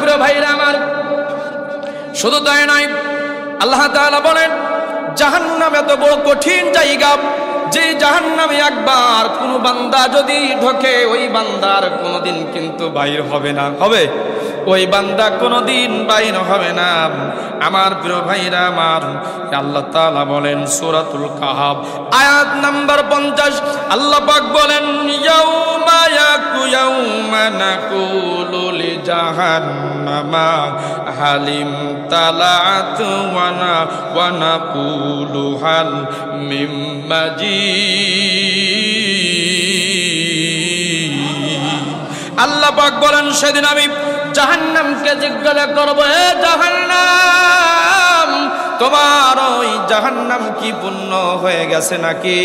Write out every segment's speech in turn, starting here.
প্রিয় ভাইরা আমার, শুধু তাই নয়, আল্লাহ তাআলা বলেন জাহান্নাম এত বড় কঠিন জায়গা যে জাহান্নামে একবার কোন বান্দা যদি ঢোকে ওই বান্দার কোনোদিন কিন্তু বাইর হবে না। হবে? ওই বান্দা কোনোদিন বাইর হবে না। আমার প্রিয় ভাইরা আমার, আল্লাহ তাআলা বলেন সূরাতুল কাহাফ আয়াত নাম্বার 50, আল্লাহ পাক বলেন ইয়াউমা ইয়াউমা নাকুলু লিজাহান্নামা হালিম তালাআত ওয়া নাকুলু হাল মিম মাজিদ। আল্লাহ পাক বলেন সেদিন আমি জাহান্নামকে জিজ্ঞাসা করব, এ জাহান্নাম, তোমার ওই জাহান্নাম কি পূর্ণ হয়ে গেছে নাকি?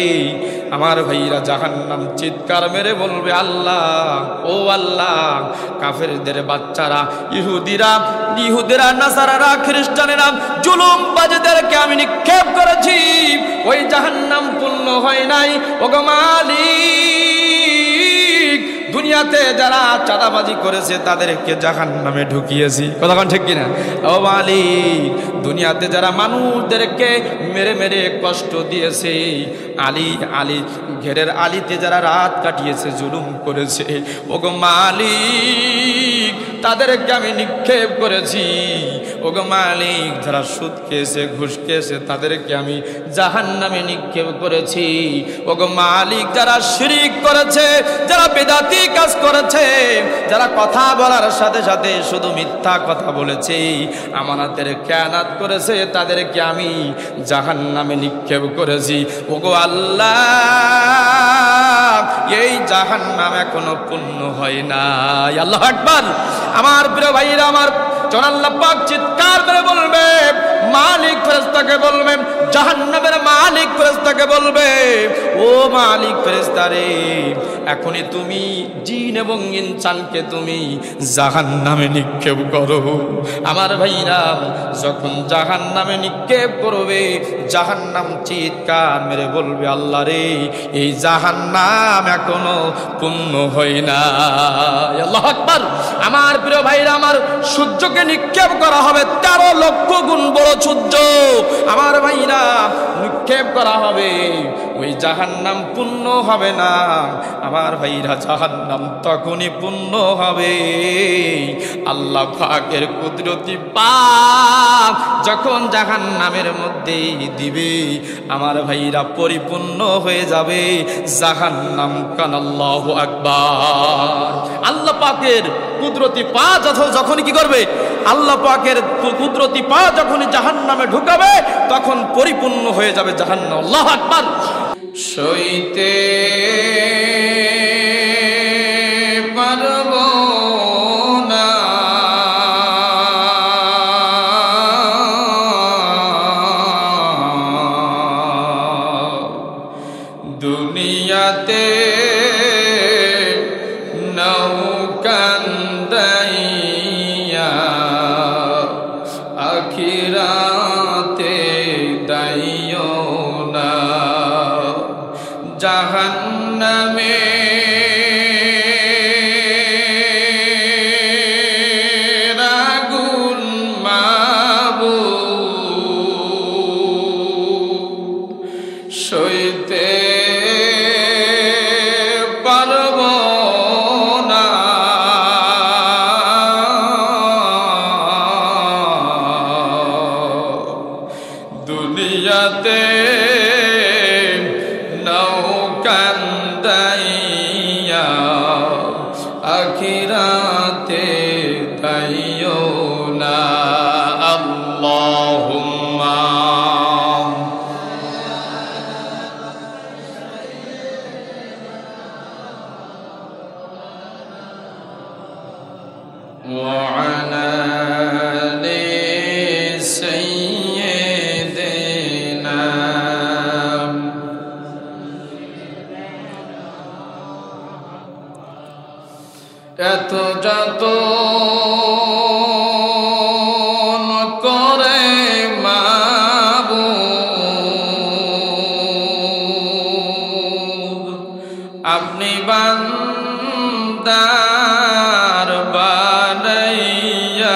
আমার ভাইরা, জাহান্নাম চিৎকার মেরে বলবে আল্লাহ, ও আল্লাহ, কাফেরদের বাচ্চারা, ইহুদিরা, নাসারারা, খ্রিস্টানেরা, জুলুমবাজদেরকে আমি নিক্ষেপ করেছি, ওই জাহান্নাম পূর্ণ হয় নাই। ওগো মালিক, দুনিয়াতে যারা চাঁদাবাজি করেছে তাদেরকে জাহান্নামে ঢুকিয়েছি। কথা কোন ঠিক কিনা? ও মালিক, দুনিয়াতে যারা মানুষদেরকে মেরে মেরে কষ্ট দিয়েছে, আলী ঘেরের আলীতে যারা রাত কাটিয়েছে, জুলুম করেছে, ওগো মালিক, তাদেরকে আমি নিক্ষেপ করেছি। ওগো মালিক, যারা সুদ খেয়েছে, ঘুষ খেয়েছে, তাদেরকে আমি জাহান্নামে নিক্ষেপ করেছি। ওগো মালিক, যারা শিরিক করেছে, যারা বেদাতি কাজ করেছে, যারা কথা বলার সাথে সাথে শুধু মিথ্যা কথা বলেছে, আমানতের খেয়ানত করেছে, তাদেরকে আমি জাহান্নামে নিক্ষেপ করেছি। ওগো আল্লাহ, এই জাহান্নাম এখনো পূর্ণ হয় নাই। আল্লাহু আকবার। আমার প্রিয় ভাইরা আমার, যখন আল্লাহ পাক চিৎকার করে বলবে, মালিক ফেরেশতাকে বলবে, জাহান্নামের মালিক ফেরেশতাকে বলবে, ও মালিক ফেরেশতারে, এখনই তুমি জিন এবং ইনসানকে তুমি জাহান্নামে নিক্ষেপ করো। আমার ভাইরা, যখন জাহান্নামে নিক্ষেপ করবে, জাহান্নাম চিৎকার মেরে বলবে, আল্লাহ রে, এই জাহান্নাম এখনো পূর্ণ হয় না। আল্লাহু আকবার। আমার প্রিয় ভাইরা আমার, সূর্যকে নিক্ষেপ করা হবে 13 লক্ষ গুণ বড় সূর্য। আমার ভাইরা, নিক্ষেপ করা হবে, ওই জাহান্নাম পূর্ণ হবে না। আমার ভাইরা, জাহান্নাম তখনই পূর্ণ হবে আল্লাহ পাকের কুদরতি পাক যখন জাহান্নামের মধ্যে দিবে। আমার ভাইরা, পরিপূর্ণ হয়ে যাবে জাহান্নাম। কান আল্লাহু আকবার। আল্লাহ পাকের কুদরতি পা যখন কি করবে, আল্লাহ পাকের কুদরতি পা যখন জাহান্নামে ঢুকাবে, তখন পরিপূর্ণ হয়ে যাবে জাহান্নাম। আল্লাহু আকবার। সইতে পারব না দুনিয়াতে নৌকান্দাইয়া, আখিরাতে দাইও না জাহান্নামে। আগুন মাবুদ, সইতে পারব না দুনিয়াতে নৌকান্দাইয়া, আখিরাতে দাইও না। আল্লাহুম্মা ওয়া আলা আলি সাইয়্যিদিনা। এত যত করে মাবুদ, আপনি বান্দার বানাইয়া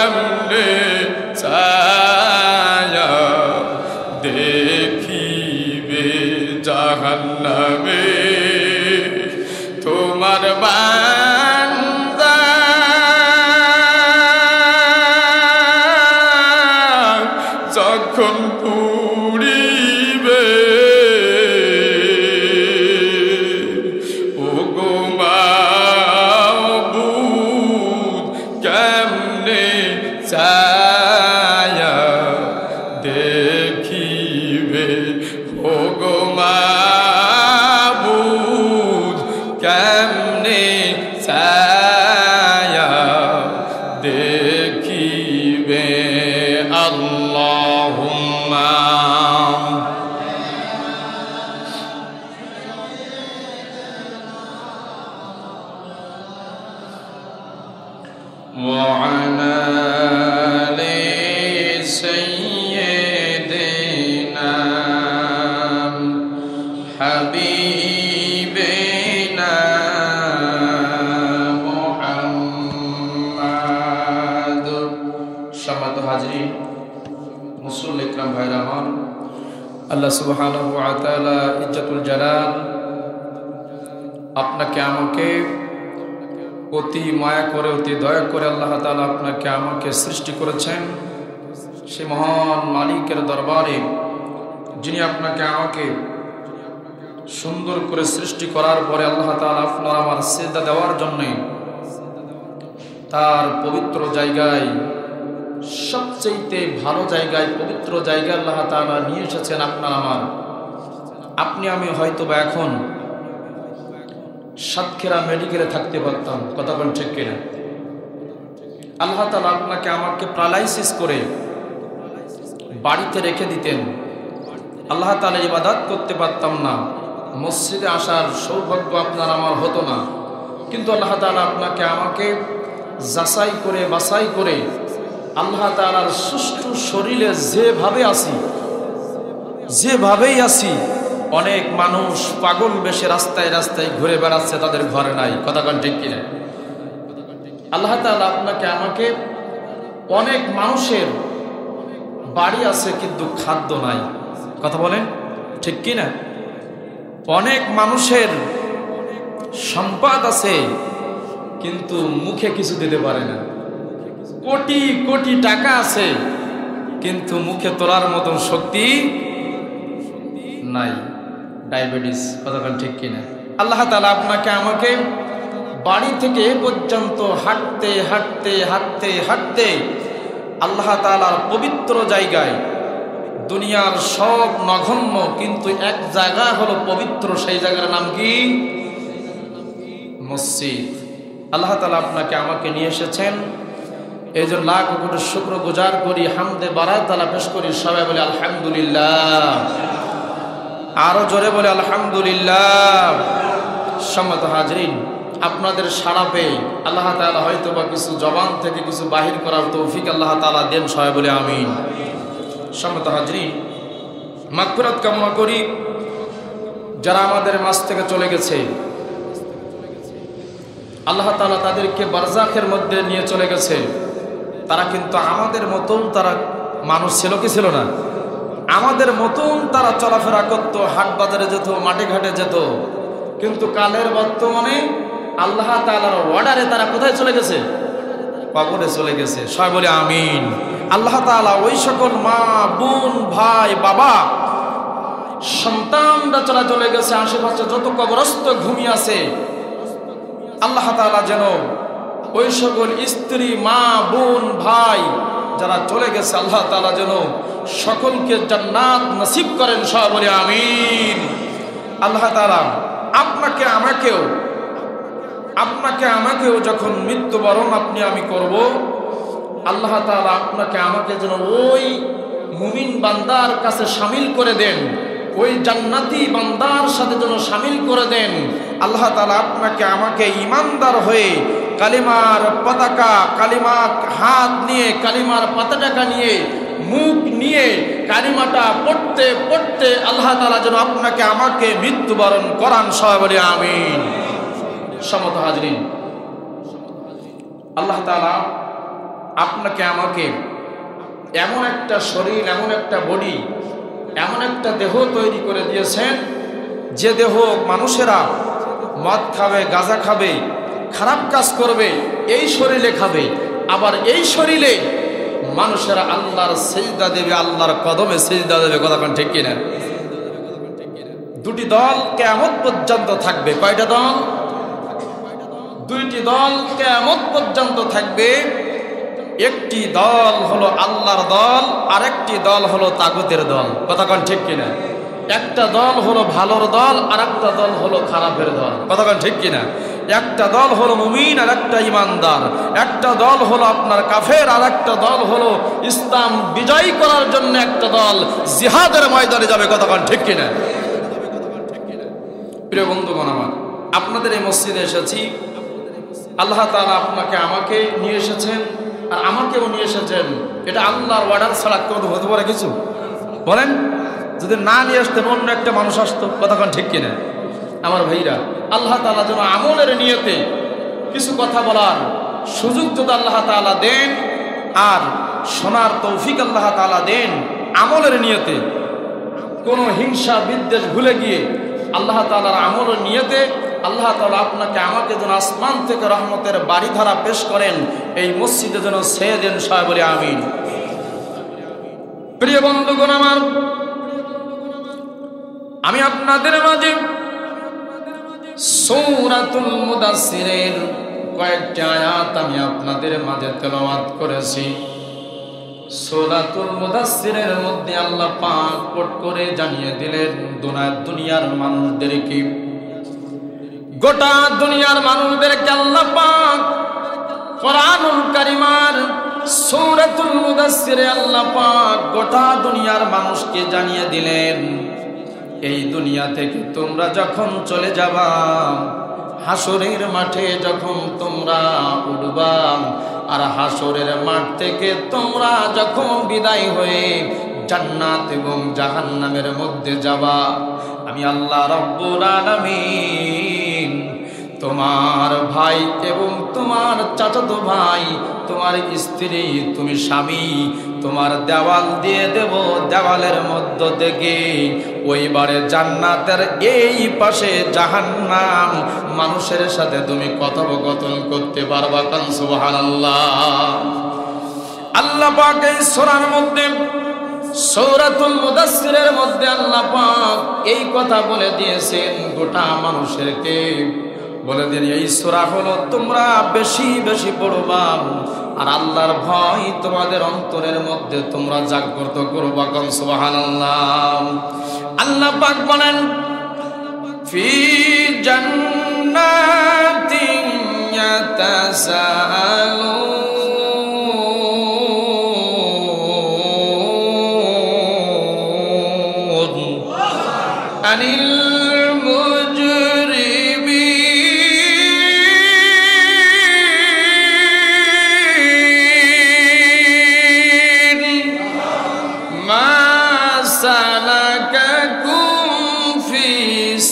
কেমনে ছায়া দেখিবে জাহান্নামে তোমার বান্দা যখন পুড়িবে ও গো মাবুদ কেমনে ছায়া দেখিবে ও গো মাবুদ কেমনে ছায়া দেখিবে আল্লাহুম্মা ওয়া আলা আলি সাইয়্যিদিনা হাবিবিনা মুহাম্মাদ। সম্মানিত হাজরিন, মুসল্লি ইকরাম ভাইরা আমার, আল্লাহ সুবহানাহু ওয়া তাআলা ইজ্জতুল জালাল আপনাকে আমাকে অতি মায়া করে অতি দয়া করে আল্লাহ তাআলা আপনাকে আমাকে সৃষ্টি করেছেন। সে মহান মালিকের দরবারে, যিনি আপনাকে আমাকে সুন্দর করে সৃষ্টি করার পরে আল্লাহ তাআলা আপনার আমার সিজদা দেওয়ার জন্য তার পবিত্র জায়গায়, সবচেয়ে ভালো জায়গায়, পবিত্র জায়গায় আল্লাহ তাআলা নিয়ে এসেছেন আপনার আমার। আপনি আমি হয়তো বা এখন সাতক্ষীরা মেডিকেলে থাকতে পারতাম, কথা বলেন ঠিক কিনা? আল্লাহ তাআলা আপনাকে আমাকে প্যারালাইসিস করে বাড়িতে রেখে দিতেন, আল্লাহ তাআলা ইবাদত করতে পারতাম না, মসজিদে আসার সৌভাগ্য আপনার আমার হতো না। কিন্তু আল্লাহ তাআলা আপনাকে আমাকে যাচাই করে বাছাই করে আল্লাহ তাআলার সুষ্ঠু শরীরে যেভাবেই আছি, অনেক মানুষ পাগল বেশে রাস্তায় রাস্তায় ঘুরে বেড়াচ্ছে, তাদের ঘরে নাই, কথা বলেন ঠিক কিনা? আল্লাহ তাআলা আপনাকে আমাকে, অনেক মানুষের বাড়ি আছে কিন্তু খাদ্য নাই, কথা বলেন ঠিক কিনা? অনেক মানুষের সম্পদ আছে কিন্তু মুখে কিছু দিতে পারে না, কোটি কোটি টাকা আছে কিন্তু মুখে তোলার মতন শক্তি নাই, ডায়াবেটিস, কথা বলেন ঠিক কিনা? আল্লাহ তাআলা আপনাকে আমাকে বাড়ি থেকে পর্যন্ত হাঁটতে হাঁটতে হাঁটতে হাঁটতে আল্লাহ তাআলার পবিত্র জায়গায়, দুনিয়ার সব নগণ্য কিন্তু এক জায়গা হলো পবিত্র, সেই জায়গার নাম কি? মসজিদ। আল্লাহ তাআলা আপনাকে আমাকে নিয়ে এসেছেন, এই জন্য লাখ কোটি শুকর গুজার করি, হামদে বারাত তাআলা পেশ করি। সবাই বলে আলহামদুলিল্লাহ, আরো জোরে বলে আলহামদুলিল্লাহ। সম্মানিত হাজরিন, আপনাদের সাড়া পেয়ে আল্লাহ তাআলা হয়তো বা কিছু জবান থেকে কিছু বাহির করার তৌফিক আল্লাহ তাআলা দেন, সবাই বলে আমিন। সম্মানিত হাজরিন, মাগফিরাত কামনা করি যারা আমাদের মাঝ থেকে চলে গেছে, আল্লাহ তাআলা তাদেরকে বারজাখের মধ্যে নিয়ে চলে গেছে। তারা কিন্তু আমাদের মতন তারা মানুষ ছিল কি ছিল না? আমাদের মতন তারা চলাফেরা করত, হাট বাজারে যেত, মাঠে ঘাটে যেত। কিন্তু কালের বর্তমানে আল্লাহ তাআলার অর্ডারে তারা কোথায় চলে গেছে? কবরে চলে গেছে। সবাই বলে আমিন। আল্লাহ তাআলা ওই সকল মা, বোন, ভাই, বাবা, সন্তানরা চলে গেছে, আশেপাশে যত কবরস্থ ঘুমিয়ে আছে, আল্লাহ তাআলা যেন ওই সকল স্ত্রী, মা, বোন, ভাই যারা চলে গেছে, আল্লাহ তাআলা যেন সকলকে জান্নাত নসিব করেন। সবাই বলে আমিন। আল্লাহ তাআলা আপনাকে আমাকেও যখন মৃত্যুবরণ আপনি আমি করব, আল্লাহ তাআলা আপনাকে আমাকে যেন ওই মুমিন বান্দার কাছে শামিল করে দেন, ওই জান্নাতি বান্দার সাথে যেন শামিল করে দেন। আল্লাহ তাআলা আপনাকে আমাকে ঈমানদার হয়ে কালিমার পতাকা, কালিমা হাত নিয়ে, কালিমার পতাকা নিয়ে, মুখ নিয়ে কালিমাটা পড়তে পড়তে আল্লাহ তাআলা যেন আপনাকে আমাকে মৃত্যুবরণ করান। সবাই বলে আমিন। সম্মানিত হাজরিন, আল্লাহ তাআলা আপনাকে আমাকে এমন একটা শরীর, এমন একটা বডি, এমন একটা দেহ তৈরি করে দিয়েছেন, যে দেহ মানুষেরা মদ খাবে, গাঁজা খাবে, খারাপ কাজ করবে, এই শরীরে খাবে। আবার এই শরীরে মানুষেরা আল্লাহর সিজদা দেবে, আল্লাহর কদমে সিজদা দেবে। কথা কোন ঠিক কিনা? দুটি দল কিয়ামত পর্যন্ত থাকবে। কয়টা দল? দুইটি দল কিয়ামত পর্যন্ত থাকবে। একটি দল হলো আল্লাহর দল, আর একটি দল হলো তাগুতের দল। কথা কোন ঠিক কিনা? একটা দল হলো ভালোর দল, আর একটা দল হলো খারাপের দল। কথা কোন ঠিক কিনা? একটা দল হলো মুমিন, আর একটা ইমানদার। একটা দল হলো আপনার কাফের, আর একটা দল হলো ইসলাম বিজয়ী করার জন্য একটা দল জিহাদের ময়দানে যাবে। কথা কোন ঠিক কিনা? প্রিয় বন্ধুগণ আমার, আপনাদের এই মসজিদে এসেছি, আল্লাহ তাআলা আপনাকে আমাকে নিয়ে এসেছেন, আর আমাকেও নিয়ে এসেছেন। এটা আল্লাহর অর্ডার ছাড়া কেউ হতে পারে কিছু? বলেন, যদি না নিয়ে আসতেন অন্য একটা মানুষ আসতো। কথা কোন ঠিক কিনা? আমার ভাইরা, আল্লাহ তাআলা যেন আমলের নিয়তে কিছু কথা বলার সুযোগ যদি আল্লাহ তাআলা দেন, আর শোনার তৌফিক আল্লাহ তাআলা দেন আমলের নিয়তে, কোনো হিংসা বিদ্বেষ ভুলে গিয়ে আল্লাহ তাআলার আমলের নিয়তে আল্লাহ তাআলা আপনাকে আমাকে যেন আসমান থেকে রহমতের বাড়ি ধারা পেশ করেন, এই মসজিদে যেন ছেয়ে দেন। সবাই বলি আমিন। প্রিয় বন্ধুগণ আমার, আমি আপনাদের মাঝে সূরাতুল মুদাসসিরের কয়েকটি আয়াত আমি আপনাদের মাঝে তেলাওয়াত করেছি। সূরাতুল মুদাসসিরের মধ্যে আল্লাহ পাক কোট করে জানিয়ে দিলেন দুনিয়ার মানুষদেরকে, গোটা দুনিয়ার মানুষদেরকে আল্লাহ পাক কোরআনুল কারীমের সূরাতুল মুদাসসিরে আল্লাহ পাক গোটা দুনিয়ার মানুষকে জানিয়ে দিলেন, এই দুনিয়া থেকে তোমরা যখন চলে যাবা, হাসরের মাঠে যখন তোমরা উঠবা, আর হাসরের মাঠ থেকে তোমরা যখন বিদায় হয়ে জান্নাত এবং জাহান্নামের মধ্যে যাবা, আমি আল্লাহ রাব্বুল আলামিন তোমার ভাই এবং তোমার চাচাতো ভাই, তোমার স্ত্রী, তুমি স্বামী, তোমার দেওয়াল দিয়ে দেব। দেওয়ালের মধ্য থেকে ওইবারে জান্নাতের এই পাশে জাহান্নাম, মানুষের সাথে তুমি কথোপকথন করতে পারবা। কান সুবহানাল্লাহ। আল্লাহ পাক এই সূরার মধ্যে, সূরাতুল মুদাসসিরের মধ্যে আল্লাহ পাক এই কথা বলে দিয়েছেন, গোটা মানুষেরকে বলে দিন এই সূরা হলো তোমরা বেশি বেশি পড়বা, আর আল্লাহর ভয় তোমাদের অন্তরের মধ্যে তোমরা জাগ্রত করবা। কান সুবহানাল্লাহ। আল্লাহ পাক বলেন, ফি জান্নাতিন ইয়াতাসাআলুন আনিল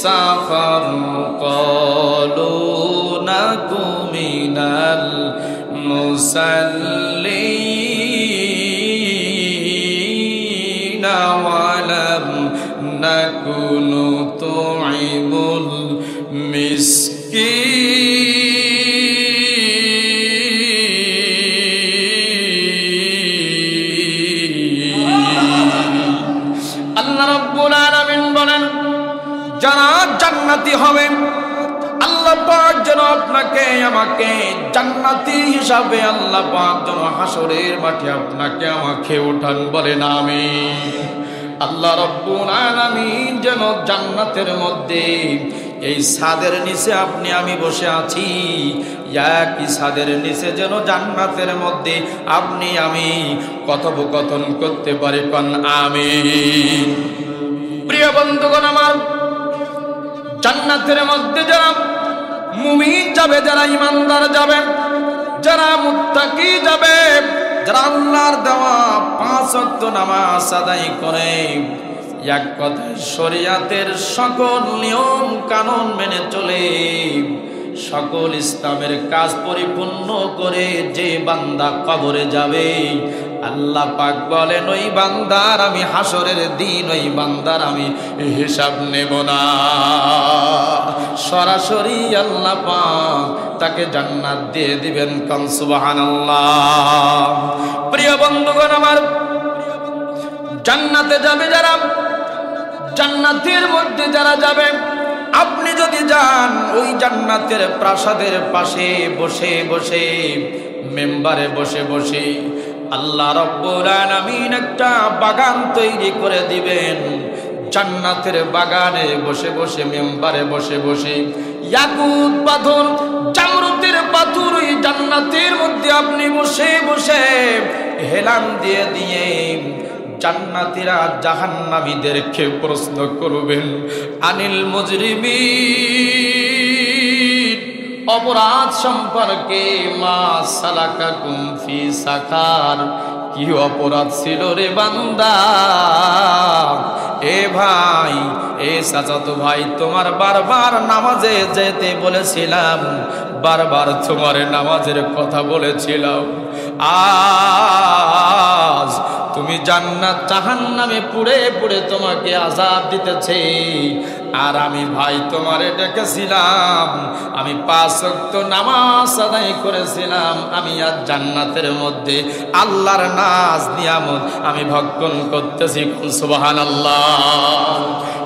سفر قالوا نكن من المصلين ولم نكن نطعم المسكين আল্লাহ রাব্বুল আলামিন বলেন, যারা জান্নাতি হবেন, আল্লাহ পাক যেন আপনাকে আমাকে জান্নাতি হিসাবে আল্লাহ পাক যেন হাসরের মাঠে আপনাকে আমাকে উঠান। বলেন আমিন। আল্লাহ রাব্বুল আলামিন যেন জান্নাতের মধ্যে এই ছাদের নিচে আপনি আমি বসে আছি, একই ছাদের নিচে যেন জান্নাতের মধ্যে আপনি আমি কথোপকথন করতে পারি। কোন আমিন। প্রিয় বন্ধুগণ আমার, জান্নাতের মধ্যে যারা মুমিন যাবে, যারা ইমানদার যাবে, যারা মুত্তাকি যাবে, যারা আল্লাহর দেওয়া 5 ওয়াক্ত নামাজ আদায় করে, এক কথায় শরীয়তের সকল নিয়ম কানুন মেনে চলে, সকল ইসলামের কাজ পরিপূর্ণ করে যে বান্দা কবরে যাবে, আল্লাহ পাক বলেন ওই বান্দার আমি হাসরের দিন ওই বান্দার আমি হিসাব নেব না। সরাসরি আল্লাহ পাক তাকে জান্নাত দিয়ে দিবেন। কান সুবহানাল্লাহ। প্রিয় বন্ধুগণ আমার, জান্নাতে যাবে যারা, জান্নাতের মধ্যে যারা যাবে, আপনি যদি যান ওই জান্নাতের প্রাসাদের পাশে বসে বসে, মেম্বারে বসে বসে আল্লাহ রাব্বুল আলামিন একটা বাগান তৈরি করে দিবেন। জান্নাতের বাগানে বসে বসে, মেম্বারে বসে বসে ইয়াকুত পাথর, জামরুতের পাথর ওই জান্নাতের মধ্যে আপনি বসে বসে হেলান দিয়ে দিয়ে জান্নাতীরা জাহান্নামীদেরকে প্রশ্ন করবেন, আনিল মুজরিমিন, অপরাধ সম্পর্কে, মা সালাকাকুম ফি সাকার, কি অপরাধ ছিল রে বান্দা? এ ভাই, এ চাচাতো ভাই, তোমার বারবার নামাজে যেতে বলেছিলাম, বারবার তোমার নামাজের কথা বলেছিলাম, আজ তুমি জান্নাত জাহান্নামে পুড়ে পুড়ে তোমাকে আযাব দিতেছে, আর আমি ভাই তোমারে ডেকেছিলাম, আমি 5 ওয়াক্ত নামাজ আদায় করেছিলাম, আমি আজ জান্নাতের মধ্যে আল্লাহর নাজ নিয়ামত আমি ভক্ষণ করতেছি। সুবহানাল্লাহ।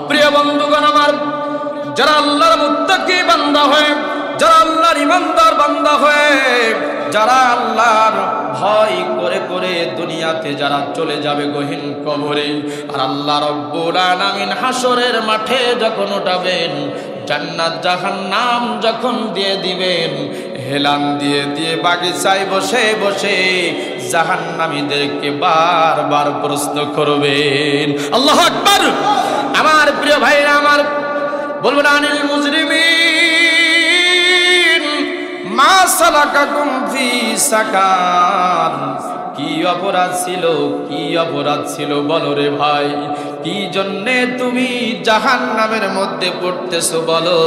প্রিয় বন্ধুগণ আমার, যারা আল্লাহর মুত্তাকি বান্দা হয়ে, যারা আল্লাহর ইমানদার বান্দা হয়ে, যারা আল্লাহর ভয় করে করে দুনিয়াতে যারা চলে যাবে গহীন কবরে, আর আল্লাহ রাব্বুল আলামিন হাসরের মাঠে যখন উঠাবেন, জান্নাত জাহান্নাম যখন দিয়ে দিবেন, হেলান দিয়ে দিয়ে বাগিচায় বসে বসে জাহান্নামীদেরকে বারবার প্রশ্ন করবেন। আল্লাহু আকবার। আমার প্রিয় ভাইরা আমার, বলবেন আনিল মুজরিমিন মা সালাকাকুম ফি সাকার, কি অপরাধ ছিল, কি অপরাধ ছিল বলো রে ভাই, কি জন্যে তুমি জাহান্নামের মধ্যে পড়তেছো বলো,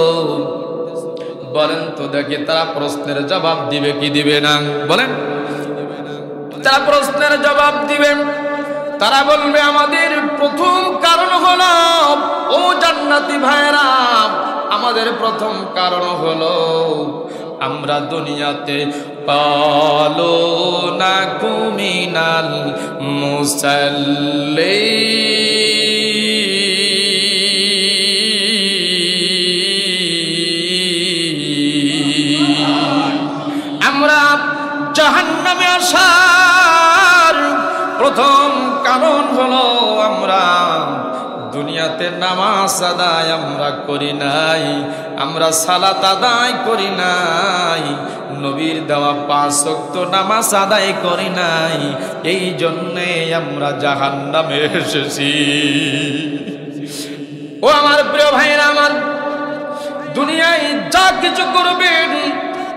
বলেন তো দেখি। তারা প্রশ্নের জবাব দিবে কি দিবে না? বলেন, তারা প্রশ্নের জবাব দিবে। তারা বলবে আমাদের প্রথম কারণ হলো, ও জান্নাতি ভাইরা, আমাদের প্রথম কারণ হলো আমরা দুনিয়াতে পালো না কুমিনাল মুসাল্লি, আমরা জাহান্নামে আসার প্রথম কারণ হলো আমরা দুনিয়াতে নামাজ আদায় আমরা করি নাই, আমরা সালাত আদায় করি নাই, নবীর দেওয়া 5 ওয়াক্ত নামাজ আদায় করি নাই, এই জন্যে আমরা জাহান্নামে এসেছি। ও আমার প্রিয় ভাইরা আমার, দুনিয়ায় যা কিছু করবেন,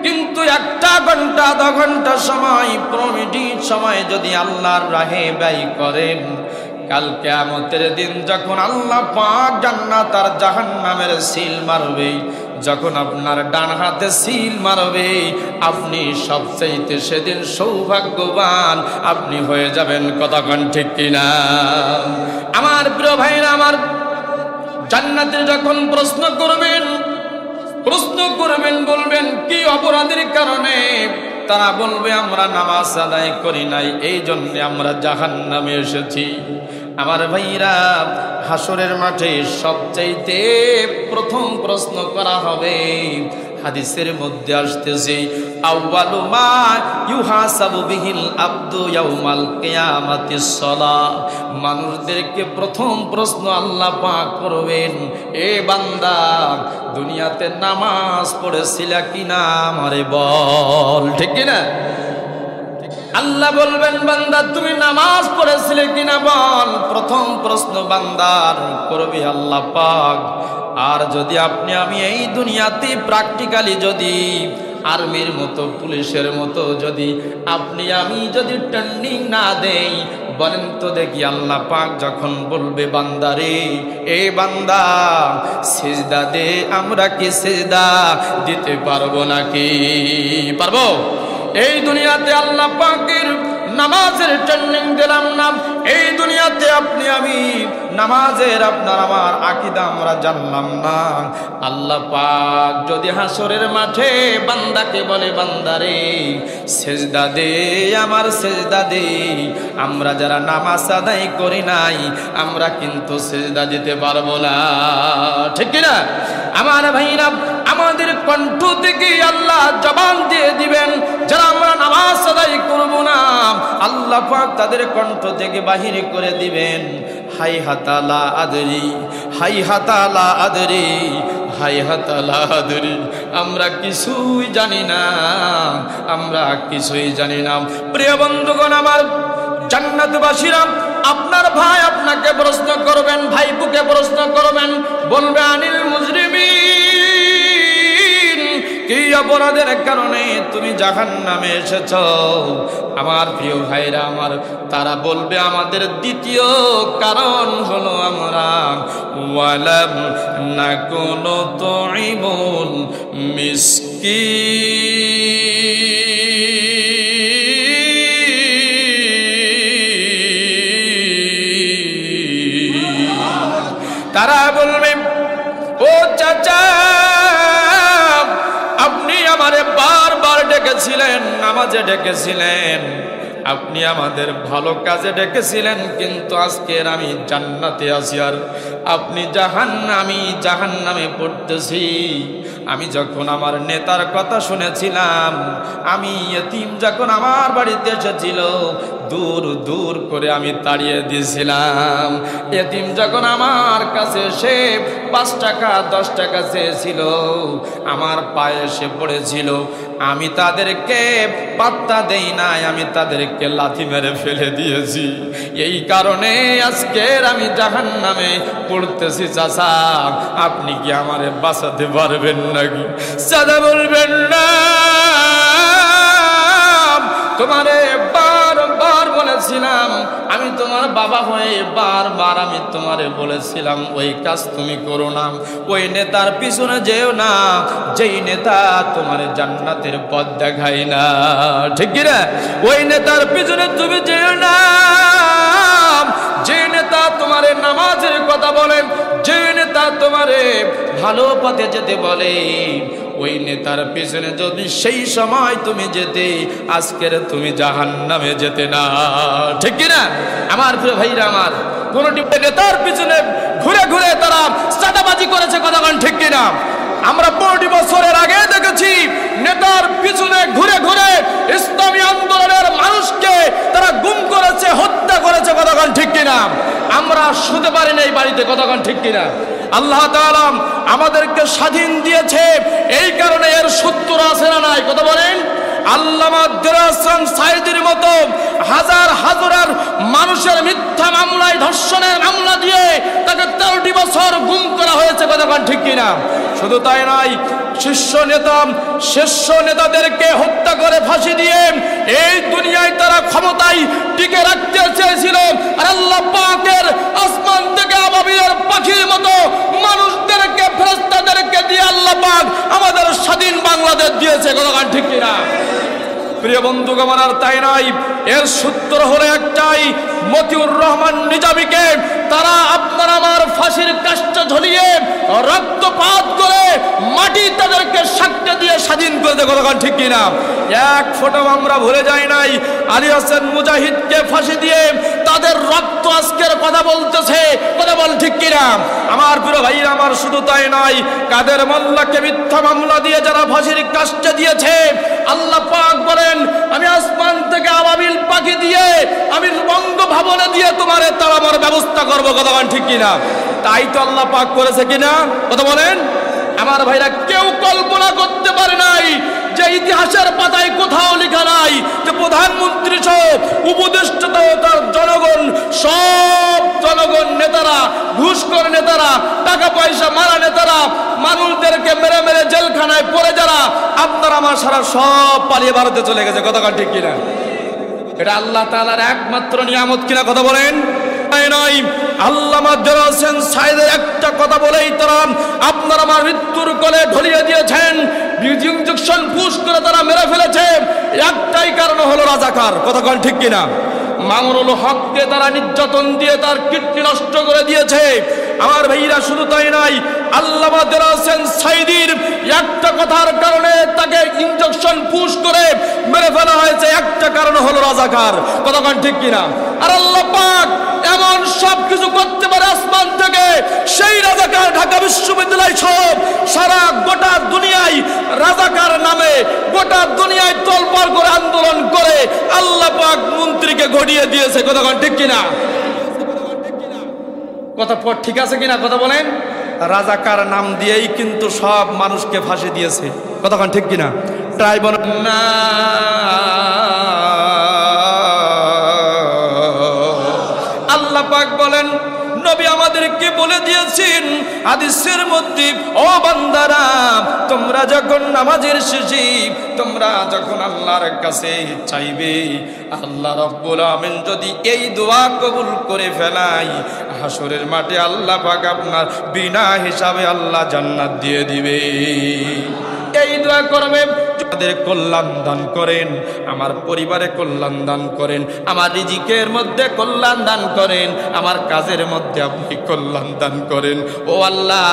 কিন্তু 1 ঘন্টা 2 ঘন্টা সময়, 15 মিনিট সময় যদি আল্লাহর রাহে ব্যয় করেন, কাল কিয়ামতের দিন যখন আল্লাহ পাক জান্নাত আর জাহান্নামের সিল মারবে, যখন আপনার ডান হাতে সিল মারবে, আপনি সবচাইতে সেদিন সৌভাগ্যবান আপনি হয়ে যাবেন। কথা কোন ঠিক কিনা? আমার প্রিয় ভাইরা আমার, জান্নাতে যখন প্রশ্ন করবেন, বলবেন কি অপরাধের কারণে? তারা বলবে আমরা নামাজ আদায় করি নাই, এই জন্য আমরা জাহান্নামে এসেছি। আমার ভাইরা, হাসরের মাঠে সবচাইতে প্রথম প্রশ্ন করা হবে, হাদিসের মধ্যে আসতেছে আউয়ালু মা ইউহাসাবু বিহিল আবদু ইয়াউমাল কিয়ামাতিস সালাহ, মানুষদেরকে প্রথম প্রশ্ন আল্লাহ পাক করবেন, এ বান্দা দুনিয়াতে নামাজ পড়েছিলা কিনা আমারে বল। ঠিক কিনা? আল্লাহ বলবেন বান্দা তুমি নামাজ পড়েছিলে কিনা বল। প্রথম প্রশ্ন বান্দার করবে আল্লাহ পাক। আর যদি আপনি আমি এই দুনিয়াতে প্র্যাকটিক্যালি যদি আর্মির মতো, পুলিশের মতো যদি আপনি আমি যদি ট্রেনিং না দেই, বলেন তো দেখি, আল্লাহ পাক যখন বলবে বান্দারে, এ বান্দা সিজদা দে, আমরা কি সিজদা দিতে পারবো নাকি? পারবো? এই দুনিয়াতে আল্লাহ পাকের নামাজের ট্রেনিং দিলাম না, এই দুনিয়াতে আপনি আমি নামাজের আপনার আমার আকীদা আমরা জানলাম না। আল্লাহ পাক যদি হাসরের মাঠে বান্দাকে বলে, বান্দারে সিজদা দে, আমার সিজদা দে, আমরা যারা নামাজ আদায় করি নাই আমরা কিন্তু সিজদা দিতে পারবো না, ঠিক কি না? আমার ভাইরা, আমাদের কণ্ঠ থেকে আল্লাহ জবান দিয়ে দিবেন, যারা আমরা নামাজ আদায় করব না আল্লাহ পাক তাদের কণ্ঠ থেকে বাহির করে দিবেন, high হাতালা Adori, high হাতালা Adori, high হাতালা Adori, আমরা কিছুই জানি না, আমরা কিছুই জানি না। প্রিয় বন্ধুগণ আমার, জান্নাতবাসীরা, আপনার ভাই আপনাকে প্রশ্ন করবেন, ভাইপুকে প্রশ্ন করবেন, বলবে আনিল মুজরিমিন, কি অপরাধের কারণে তুমি জাহান্নামে এসেছো? আমার প্রিয় ভাইরা আমার, তারা বলবে আমাদের দ্বিতীয় কারণ হলো আমরা ওয়ালাম নাকুনু তুইমুল মিসকিন। তারা বলবে, ও চাচা, আপনি আমারে বারবার ডেকেছিলেন, নামাজে ডেকেছিলেন, আপনি আমাদের ভালো কাজে ডেকেছিলেন, কিন্তু আজকের আমি জান্নাতে আছি আর আপনি জাহান্নামে পড়তেছি। আমি যখন আমার নেতার কথা শুনেছিলাম, আমি ইতিম যখন আমার বাড়িতে এসেছিল দূর দূর করে আমি তাড়িয়ে দিয়েছিলাম। ইতিম যখন আমার কাছে এসে 5 টাকা 10 টাকা চেয়েছিল, আমার পায়ে এসে পড়েছিল, আমি তাদেরকে পাত্তা দেই নাই, আমি তাদেরকে লাথি মেরে ফেলে দিয়েছি। এই কারণে আজকের আমি জাহান্নামে পড়তেছি। চাচা, আপনি কি আমারে বাঁচাতে পারবেন নাকি? চাচা বলবেন না, তোমারে বারবার বলেছিলাম, আমি তোমার বাবা হয়ে বারবার আমি তোমারে বলেছিলাম ওই কাজ তুমি করো না, ওই নেতার পিছনে যেও না, যেই নেতা তোমার জান্নাতের পথ দেখায় না, ঠিক কি না? ওই নেতার পিছনে তুমি যেও না, যে নেতা তোমারে নামাজের কথা বলে, যে নেতা তোমারে ভালো পথে যেতে বলে, ওই নেতার পিছনে যদি সেই সময় তুমি যেতে, আজকের তুমি জাহান্নামে যেতে না, ঠিক কি না? আমার প্রিয় ভাইরা আমার, কোনটি নেতার পিছনে ঘুরে ঘুরে তারা চাঁদাবাজি করেছে, কথা বলেন ঠিক কি না? আমরা 15 বছরের আগে দেখেছি নেতার পিছনে ঘুরে ঘুরে ইসলামী আন্দোলনের মানুষকে তারা গুম করেছে, হত্যা করেছে, কথা বলেন ঠিক কি না? আমরা শুতে পারি না এই বাড়িতে, কথা বলেন ঠিক কি না? আল্লাহ তাআলা আমাদেরকে স্বাধীন দিয়েছে, এই কারণে এর সূত্র আছে না নাই, কথা বলেন? আল্লামা দিরাসান সাইদির মতো হাজার হাজার মানুষের মিথ্যা মামলায়, ধর্ষণের মামলা দিয়ে তাকে 13টি বছর গুম করা হয়েছে, কথা বলেন ঠিক কিনা? শুধু তাই নয়, শীর্ষ নেতাদেরকে হত্যা করে ফাঁসি দিয়ে এই দুনিয়ায় তারা ক্ষমতায় টিকে রাখতে চেয়েছিল। আর আল্লাহ পাকের আসমান থেকে আবাবিলের পাখির মতো মানুষদেরকে, ফেরেশতাদেরকে দিয়ে আল্লাহ পাক আমাদের স্বাধীন বাংলাদেশ দিয়েছে, কথা বলেন ঠিক কিনা? প্রিয় বন্ধুগণ, আর তাই নয়, এর সূত্র হলো একটাই, মতিউর রহমান নিজামীকে তারা আপনার আমার ফাঁসির কাষ্ঠে ঝুলিয়ে রক্তপাত করে মাটি তাদেরকে সাক্ষ্য দিয়ে স্বাধীন করে দেয়, কথা বলেন ঠিক কিনা? এক ফোঁটা আমরা ভুলে যাই নাই। আলী হাসান মুজাহিদকে ফাঁসি দিয়ে তাদের রক্ত আজকের কথা বলতেছে, কথা বলেন ঠিক কিনা? আমার প্রিয় ভাই আমার, শুধু তাই নয়, কাদের মোল্লাকে মিথ্যা মামলা দিয়ে যারা ফাঁসির কাষ্ঠে দিয়েছে, আল্লাহ পাক বলেন, আমি আসমান থেকে আবাবিল পাখি দিয়ে, আমি বঙ্গভবনে দিয়ে তোমারে তাড়ানোর ব্যবস্থা করবো, কথা বলেন ঠিক কিনা? তাই তো আল্লাহ পাক করেছে কিনা, কথা বলেন? আমার ভাইরা, কেউ কল্পনা করতে পারে নাই যে ইতিহাসের পাতায় কোথাও লেখা নাই যে প্রধানমন্ত্রী সহ উপদেষ্টা তার জনগণ, সব জনগণ নেতারা, ঘুষখোর নেতারা, টাকা পয়সা মারা নেতারা, মানুষদেরকে মেরে মেরে জেলখানায় পড়ে যারা আপনার আমার সারা সব পালিয়ে ভারতে চলে গেছে, কথা ঠিক কিনা? এটা আল্লাহ তাআলার একমাত্র নিয়ামত কিনা, কথা বলেন নয়। আল্লামা দেওয়ার হোসেন সাইদের একটা কথা বলেই তারা আপনার আমার মৃত্যুর কোলে ঢলিয়ে দিয়েছেন, ইনজেকশন পুশ করে তারা মেরে ফেলেছে। একটাই কারণ হলো রাজাকার, কথা বলেন ঠিক কিনা। মামুনুল হককে তারা নির্যাতন দিয়ে তার কিডনি নষ্ট করে দিয়েছে। আমার ভাইরা শুধু তাই নয়, আল্লামা দেওয়ার হোসেন সাইদির একটা কথার কারণে তাকে ইনজেকশন পুশ করে মেরে ফেলা হয়েছে, একটা কারণ হলো রাজাকার, কথা বলেন ঠিক কিনা। আর আল্লাহ পাক এমন সব কিছু করতে পারে আসমান থেকে, সেই রাজাকার ঢাকা বিশ্ববিদ্যালয় সব সারা গোটা দুনিয়ায় রাজাকার নামে গোটা দুনিয়ায় তোলপাড় করে আন্দোলন করে আল্লাহ পাক মন্ত্রীকে ঘটিয়ে দিয়েছে, কথা বলেন ঠিক কিনা। কথা ঠিক আছে কিনা, কথা বলেন। রাজাকার নাম দিয়েই কিন্তু সব মানুষকে ফাঁসি দিয়েছে, কথা বলেন ঠিক কিনা। ট্রাইব্যুনাল না আল্লাহ পাক বলেন, নবী আমাদেরকে বলে দিয়েছেন হাদিসের মধ্যে, ও বান্দারা তোমরা যখন নামাজের শেষে তোমরা যখন আল্লাহর কাছে চাইবে, আল্লাহ রাব্বুল আমিন যদি এই দোয়া কবুল করে ফেলাই, হাসরের মাঠে আল্লাহ পাক আপনার বিনা হিসাবে আল্লাহ জান্নাত দিয়ে দিবে। এই দোয়া করবে, তাদের কল্যাণ দান করেন, আমার পরিবারে কল্যাণ দান করেন, আমার রিজিকের মধ্যে কল্যাণ দান করেন, আমার কাজের মধ্যে আপনি কল্যাণ দান করেন। ও আল্লাহ,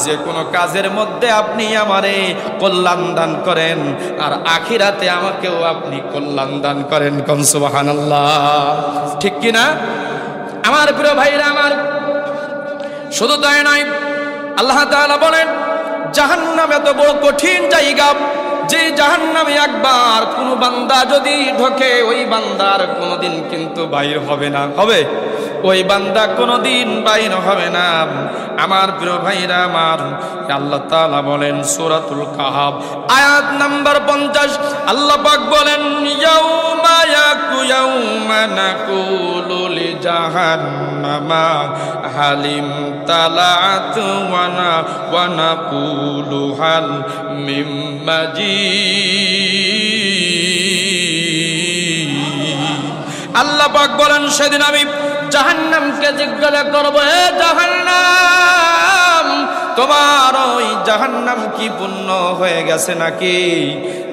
যে কোনো কাজের মধ্যে আপনি আমারে কল্যাণ দান করেন, আর আখিরাতে আমাকেও আপনি কল্যাণ দান করেন। কোন সুবহানাল্লাহ, ঠিক কিনা আমার প্রিয় ভাইরা আমার। শুধু তাই নয়, আল্লাহ তাআলা বলেন জাহান্নাম এত বড় কঠিন জায়গা, যে জাহান্নামে একবার কোনো বান্দা যদি ঢোকে, ওই বান্দার কোনোদিন কিন্তু বাইর হবে না, হবে ওই বান্দা কোনোদিন বাইর হবে না। আমার প্রিয় ভাইরা আমার, আল্লাহ তাআলা বলেন সূরাতুল কাহাফ আয়াত নাম্বার 50, আল্লাহ পাক বলেন ইয়াউমা ইয়াকুয়াউমা নাকুলু লিজাহান্নামা হালিম তালাত ওয়া নাকুলু হাল মিম মাজিদ। আল্লাহ পাক বলেন সেদিন আমি জাহান্নামকে জিজ্ঞাসা করব, হে জাহান্নাম, তোমার ওই জাহান্নাম কি পূর্ণ হয়ে গেছে নাকি?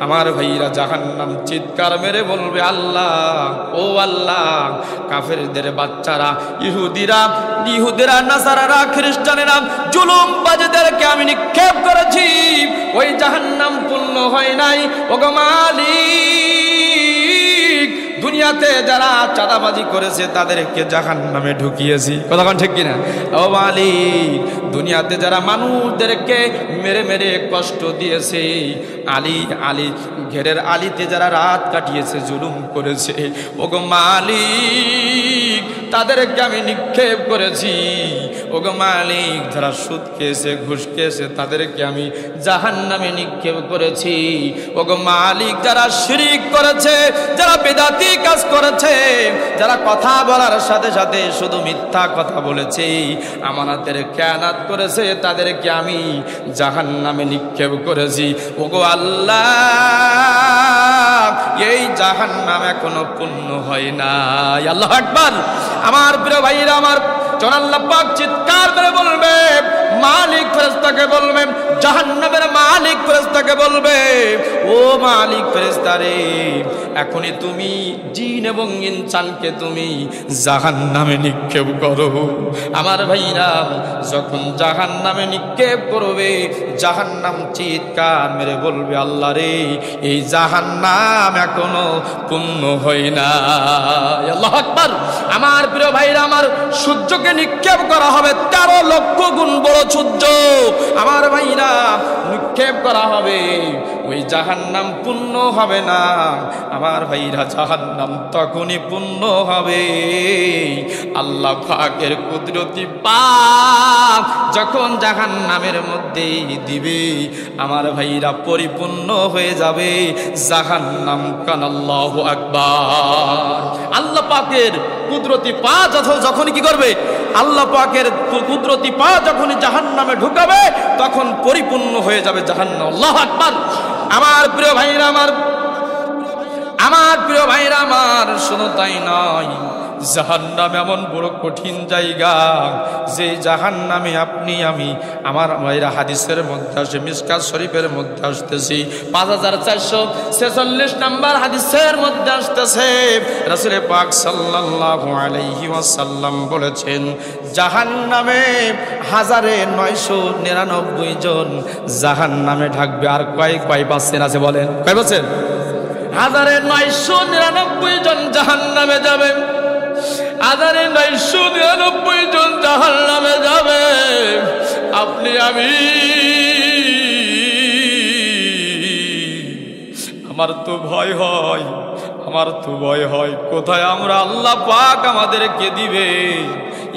আমার ভাইরা জাহান্নাম চিৎকার মেরে বলবে, আল্লাহ, ও আল্লাহ, কাফেরদের বাচ্চারা, ইহুদিরা নাসারারা, খ্রিস্টানেরা, জুলুমবাজদেরকে আমি নিক্ষেপ করেছি, ওই জাহান্নাম পূর্ণ হয় নাই। ওগো মালিক, দুনিয়াতে যারা চাঁদাবাজি করেছে তাদেরকে জাহান্নামে ঢুকিয়েছি, কথা কোন ঠিক কিনা। ও মালিক, দুনিয়াতে যারা মানুষদেরকে মেরে মেরে কষ্ট দিয়েছে, আলী ঘেরের আলীতে যারা রাত কাটিয়েছে, জুলুম করেছে, ওগো মালিক, তাদেরকে আমি নিক্ষেপ করেছি। ওগো মালিক, যারা সুদ খেয়েছে, ঘুষ খেয়েছে, তাদেরকে আমি জাহান্নামে নিক্ষেপ করেছি। ওগো মালিক, যারা শিরিক করেছে, যারা বেদাতি কাজ করেছে, যারা কথা বলার সাথে সাথে শুধু মিথ্যা কথা বলেছে, আমানতের খেয়ানত করেছে, তাদেরকে আমি জাহান্নামে নিক্ষেপ করেছি। ওগো আল্লাহ, এই জাহান্নাম এখনো পূর্ণ হয় না। আল্লাহু আকবার। আমার প্রিয় ভাইরা আমার, যখন আল্লাহ পাক চিৎকার করে বলবে, মালিক ফেরেশতাকে বলবে, জাহান্নামের মালিক ফেরেশতাকে বলবে, ও মালিক ফেরেশতারে, এখনই তুমি জিন এবং ইনসানকে তুমি জাহান্নামে নিক্ষেপ করো। আমার ভাইরা, যখন জাহান্নামে নিক্ষেপ করবে, জাহান্নাম চিৎকার মেরে বলবে, আল্লাহ রে, এই জাহান্নাম এখনো পূর্ণ হয় না। আল্লাহু আকবার। আমার প্রিয় ভাইরা আমার, সূর্যকে নিক্ষেপ করা হবে 13 লক্ষ গুণ বড় সূর্য, আমার ভাইরা নিক্ষেপ করা হবে, ওই জাহান্নাম পূর্ণ হবে না। আমার ভাইরা, জাহান্নাম তখনই পূর্ণ হবে আল্লাহ পাকের কুদরতি পাক যখন জাহান্নামের মধ্যে দিবে, আমার ভাইরা পরিপূর্ণ হয়ে যাবে জাহান্নাম। কান আল্লাহু আকবার। আল্লাহ পাকের কুদরতি পা যখন কি করবে, আল্লাহ পাকের কুদরতি পা যখন জাহান্নামে ঢুকাবে, তখন পরিপূর্ণ হয়ে যাবে জাহান্নাম। আল্লাহু আকবার। আমার প্রিয় ভাইরা আমার, আমার প্রিয় ভাইরা আমার, শুধু তাই নয়, জাহান্নাম এমন বড় কঠিন জায়গা যে জাহান্নামে আপনি আমি আমার ভাইরা হাদিসের মধ্যে আসে, মিশকাত শরীফের মধ্যে আসতেছি 5446 নম্বর হাদিসের মধ্যে আসতেছে, রাসূল পাক সাল্লাল্লাহু আলাইহি ওয়াসাল্লাম বলেছেন, জাহান্নামে 1999 জন জাহান্নামে ঢাকবে। আর কয় পার্সেন্ট আছে বলেন, কয় পার্সেন্ট? 1999 জন জাহান্নামে যাবে, 1999 জন জাহান্নামে যাবে। আপনি আমি, আমার তো ভয় হয়, আমার তো ভয় হয়, কোথায় আমরা আল্লাহ পাক আমাদেরকে দিবে।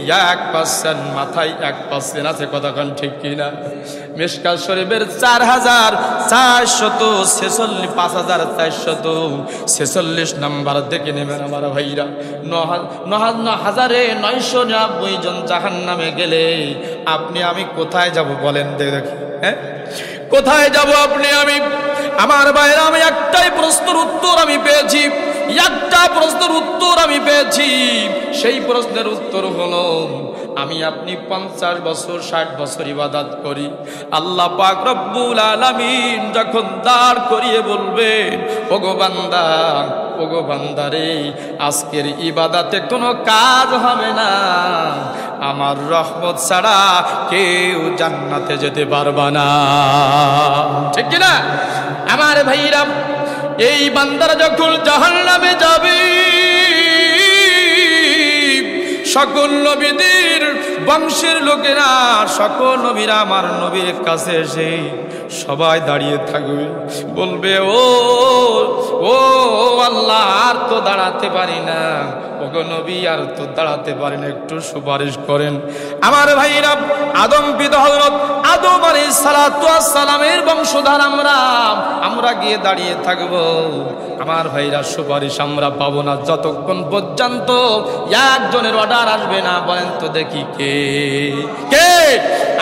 1% মাথায় 1% আছে, কতক্ষণ ঠিক কিনা? মিশকাত শরীফের 5446 নাম্বার দেখে নেবেন আমার ভাইরা। 9999 জন জাহান্নামে গেলে আপনি আমি কোথায় যাব বলেন দেখি, হ্যাঁ কোথায় যাব আপনি আমি? আমার ভাইরা, আমি একটাই প্রশ্নের উত্তর আমি পেয়েছি, একটা প্রশ্নের উত্তর আমি পেয়েছি। সেই প্রশ্নের উত্তর হলো, আমি আপনি 50 বছর 60 বছর ইবাদত করি, আল্লাহ পাক রব্বুল আলামিন যখন দাঁড় করিয়ে বলবেন, ওগো বান্দা, ওগো বান্দারে, আজকের ইবাদতে কোনো কাজ হবে না, আমার রহমত ছাড়া কেউ জান্নাতে যেতে পারবে না, ঠিক কি না? আমার ভাইরা, এই বান্দারা যখন জাহান্নামে যাবে, সকল নবীদের বংশের লোকেরা, সকল নবীরা আমার নবীর কাছে এসে সবাই দাঁড়িয়ে থাকবে, বলবে, ও ও আল্লাহ, আর তো দাঁড়াতে পারি না, ওগো নবী, আর তো দাঁড়াতে পারি না, একটু সুপারিশ করেন। আমার ভাইরা, আদম পিতা হযরত আদম আলাইহিস সালাতু ওয়াস সালামের বংশধর আমরা গিয়ে দাঁড়িয়ে থাকব। আমার ভাইরা, সুপারিশ আমরা পাবো না যতক্ষণ পর্যন্ত একজনের অর্ডার আসবে না। বলেন তো দেখি কে কে?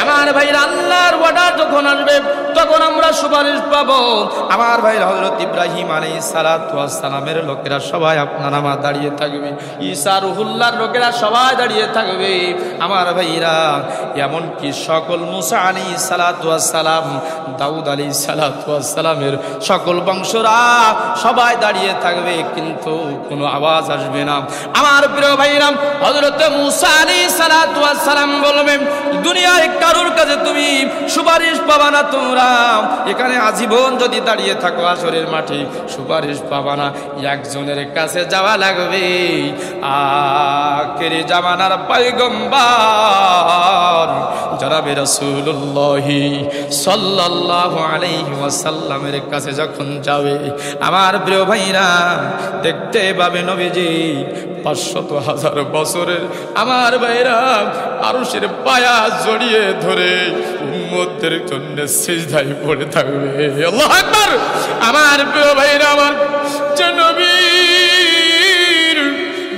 আমার ভাইরা, আল্লাহর অর্ডার যখন আসবে তখন আমরা সুপারিশ পাবো। আমার ভাইরা, হযরত ইব্রাহিম আলাইহিস সালাতু ওয়াস সালামের লোকেরা সবাই আপনার আমার দাঁড়িয়ে থাকবে, ঈসা রুহুল্লাহর লোকেরা সবাই দাঁড়িয়ে থাকবে। আমার ভাইরা, এমন কি সকল মুসা আলাইহিস সালাতু ওয়াস সালাম, দাউদ আলাইহিস সালাতু ওয়াস সালামের সকল বংশরা সবাই দাঁড়িয়ে থাকবে, কিন্তু কোনো আওয়াজ আসবে না। আমার প্রিয় ভাইরা, হযরত মুসা আলাইহিস সালাতু ওয়াস সালাম বলবেন, দুনিয়ার কারোর কাছে তুমি সুপারিশ পাবা না, তোমরা এখানে আজীবন যদি দাঁড়িয়ে থাকো আসরের মাঠে সুপারিশ পাবা না, একজনের কাছে যাওয়া লাগবে, আখিরি জামানার পয়গম্বর জনাবে রাসূলুল্লাহ সাল্লাল্লাহু আলাইহি ওয়াসাল্লামের কাছে যখন যাবে, আমার প্রিয় ভাইরা, দেখতে পাবে নবীজি 500,000 বছরের আমার ভাইরা আরশের পায়া জড়িয়ে ধরে উম্মতের জন্য সিজদায় পড়ে থাকবে। আল্লাহু আকবার। আমার প্রিয় ভাইরা, আমার নবীর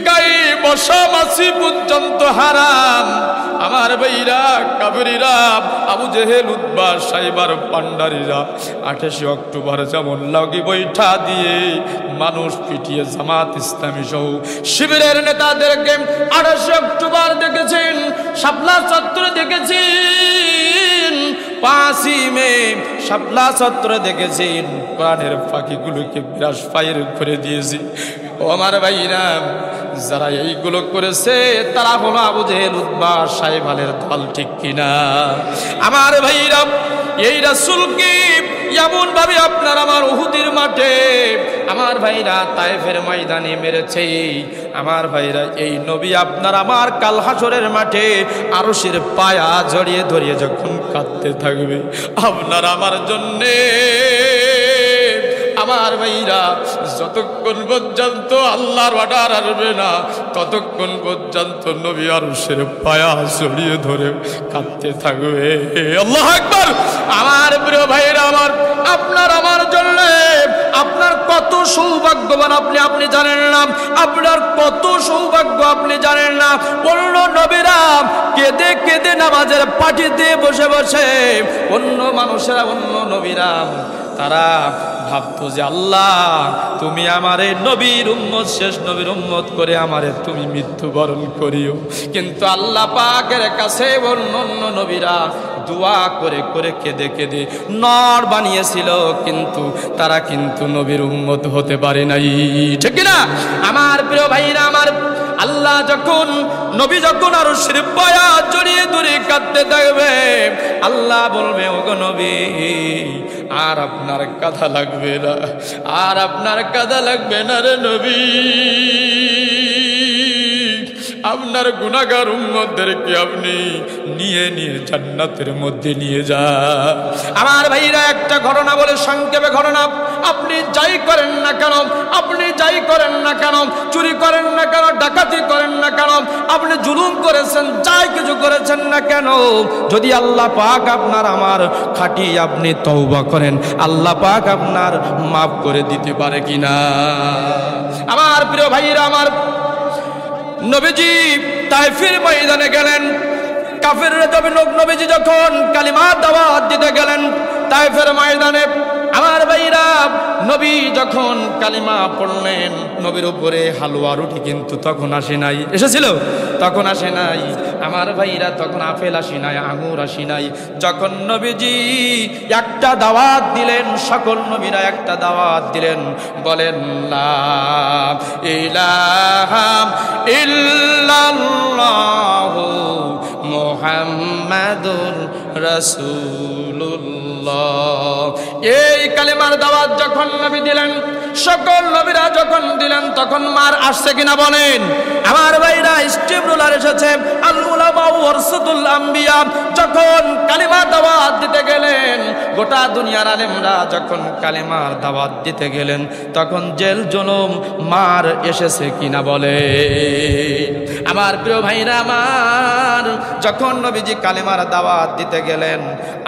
গায়ে বসা মাছি পর্যন্ত হারাম। আমার ভাইরা, কাফেরীরা, আবু জেহেল, উতবা, সাইবার, পান্ডারিরা 28 অক্টোবর যেমন লাগি বৈঠা দিয়ে মানুষ পিটিয়ে জামাত ইসলামী সহ শিবিরের নেতাদেরকে 28 অক্টোবর দেখেছেন, শাপলা চত্বরে দেখেছেন, 5ই মে শাপলা চত্বরে দেখেছেন, কোরআনের ফাঁকিগুলোকে বিরাস ফাইর করে দিয়েছে। ও আমার ভাইরা, যারা এইগুলো করেছে তারা হলো আবু জেহেল, উতবা, সাইবালের দল, ঠিক কিনা? আমার ভাইরা, এই রাসূলকে এমন ভাবে আপনার আমার উহুদের মাঠে, আমার ভাইরা তায়েফের ময়দানে মেরেছে। আমার ভাইরা, এই নবী আপনার আমার কাল হাসরের মাঠে আরশের পায়া জড়িয়ে ধরিয়ে যখন কাঁদতে থাকবে আপনার আমার জন্যে, আমার ভাইরা, যতক্ষণ পর্যন্ত আল্লাহর অর্ডার আসবে না ততক্ষণ পর্যন্ত নবী আরশের পায়া জড়িয়ে ধরে কাঁদতে থাকবে। আল্লাহু আকবার। আমার প্রিয় ভাইরা, আমার আপনার আমার জন্য আপনার কত সৌভাগ্যবান আপনি জানেন না, আপনার কত সৌভাগ্য আপনি জানেন না। অন্য নবীরা কেঁদে কেঁদে নামাজের পাটিতে বসে বসে, অন্য মানুষেরা, অন্য নবীরা তারা ভাবতো যে আল্লাহ তুমি আমারে নবীর উম্মত, শেষ নবীর উম্মত করে আমারে তুমি মৃত্যুবরণ করিও। কিন্তু আল্লাহ পাকের কাছে অন্যান্য নবীরা দোয়া করে করে কেঁদে কেঁদে নর বানিয়েছিল, কিন্তু তারা কিন্তু নবীর উম্মত হতে পারে নাই, ঠিক না? আমার প্রিয় ভাইরা আমার, আল্লাহ যখন নবী যখন আরো শিরপায়া জড়িয়ে ধরে কাঁদতে থাকবে, আল্লাহ বলবে ওগো নবী আর আপনার কাঁদা লাগবে না, আর আপনার কাঁদা লাগবে না রে নবী, আপনার গুনাহগার উম্মতদেরকে আপনি নিয়ে নিয়ে জান্নাতের মধ্যে নিয়ে যান। আমার ভাইরা একটা ঘটনা বলে সংক্ষেপে ঘটনা, আপনি যাই করেন না কেন, আপনি যাই করেন না কেন, চুরি করেন না কেন, ডাকাতি করেন না কেন, আপনি জুলুম করেছেন, যাই কিছু করেছেন না কেন, যদি আল্লাহ পাক আপনার আমার খাঁটি আপনি তওবা করেন, আল্লাহ পাক আপনার মাফ করে দিতে পারে কিনা? আমার প্রিয় ভাইরা আমার, নবীজি তায়েফের ময়দানে গেলেন, কাফেররা তবে নবীজি যখন কালিমা দাওয়াত দিতে গেলেন তায়েফের ময়দানে, আমার ভাইরা নবী যখন কালিমা পড়লেন, নবীর উপরে হালুয়া রুটি কিন্তু তখন আসে নাই, এসেছিল তখন আসে নাই। আমার ভাইরা তখন আপেল আসি নাই, আঙুর আসি নাই। যখন নবীজি একটা দাওয়াত দিলেন, সকল নবীরা একটা দাওয়াত দিলেন, বলেন লা ইলাহা ইল্লাল্লাহু মুহাম্মাদুর রাসূলুল্লাহ। এই কালেমার দাওয়াত যখন নবী দিলেন, সকল নবীরা যখন দিলেন, তখন মার আসছে কিনা বলেন? আমার ভাইরা স্টিভ রুলার এসেছে, আল উলামা ওয়ারাসাতুল আম্বিয়া, যখন কালিমা দাওয়াত দিতে গেলেন, গোটা দুনিয়ার আলেমরা যখন কালিমার দাওয়াত দিতে গেলেন, তখন জেল জুলুম মার এসেছে কিনা বলে? আমার প্রিয় ভাইরা আমার, যখন নবীজি কালিমার দাওয়াত দিতে গেলেন,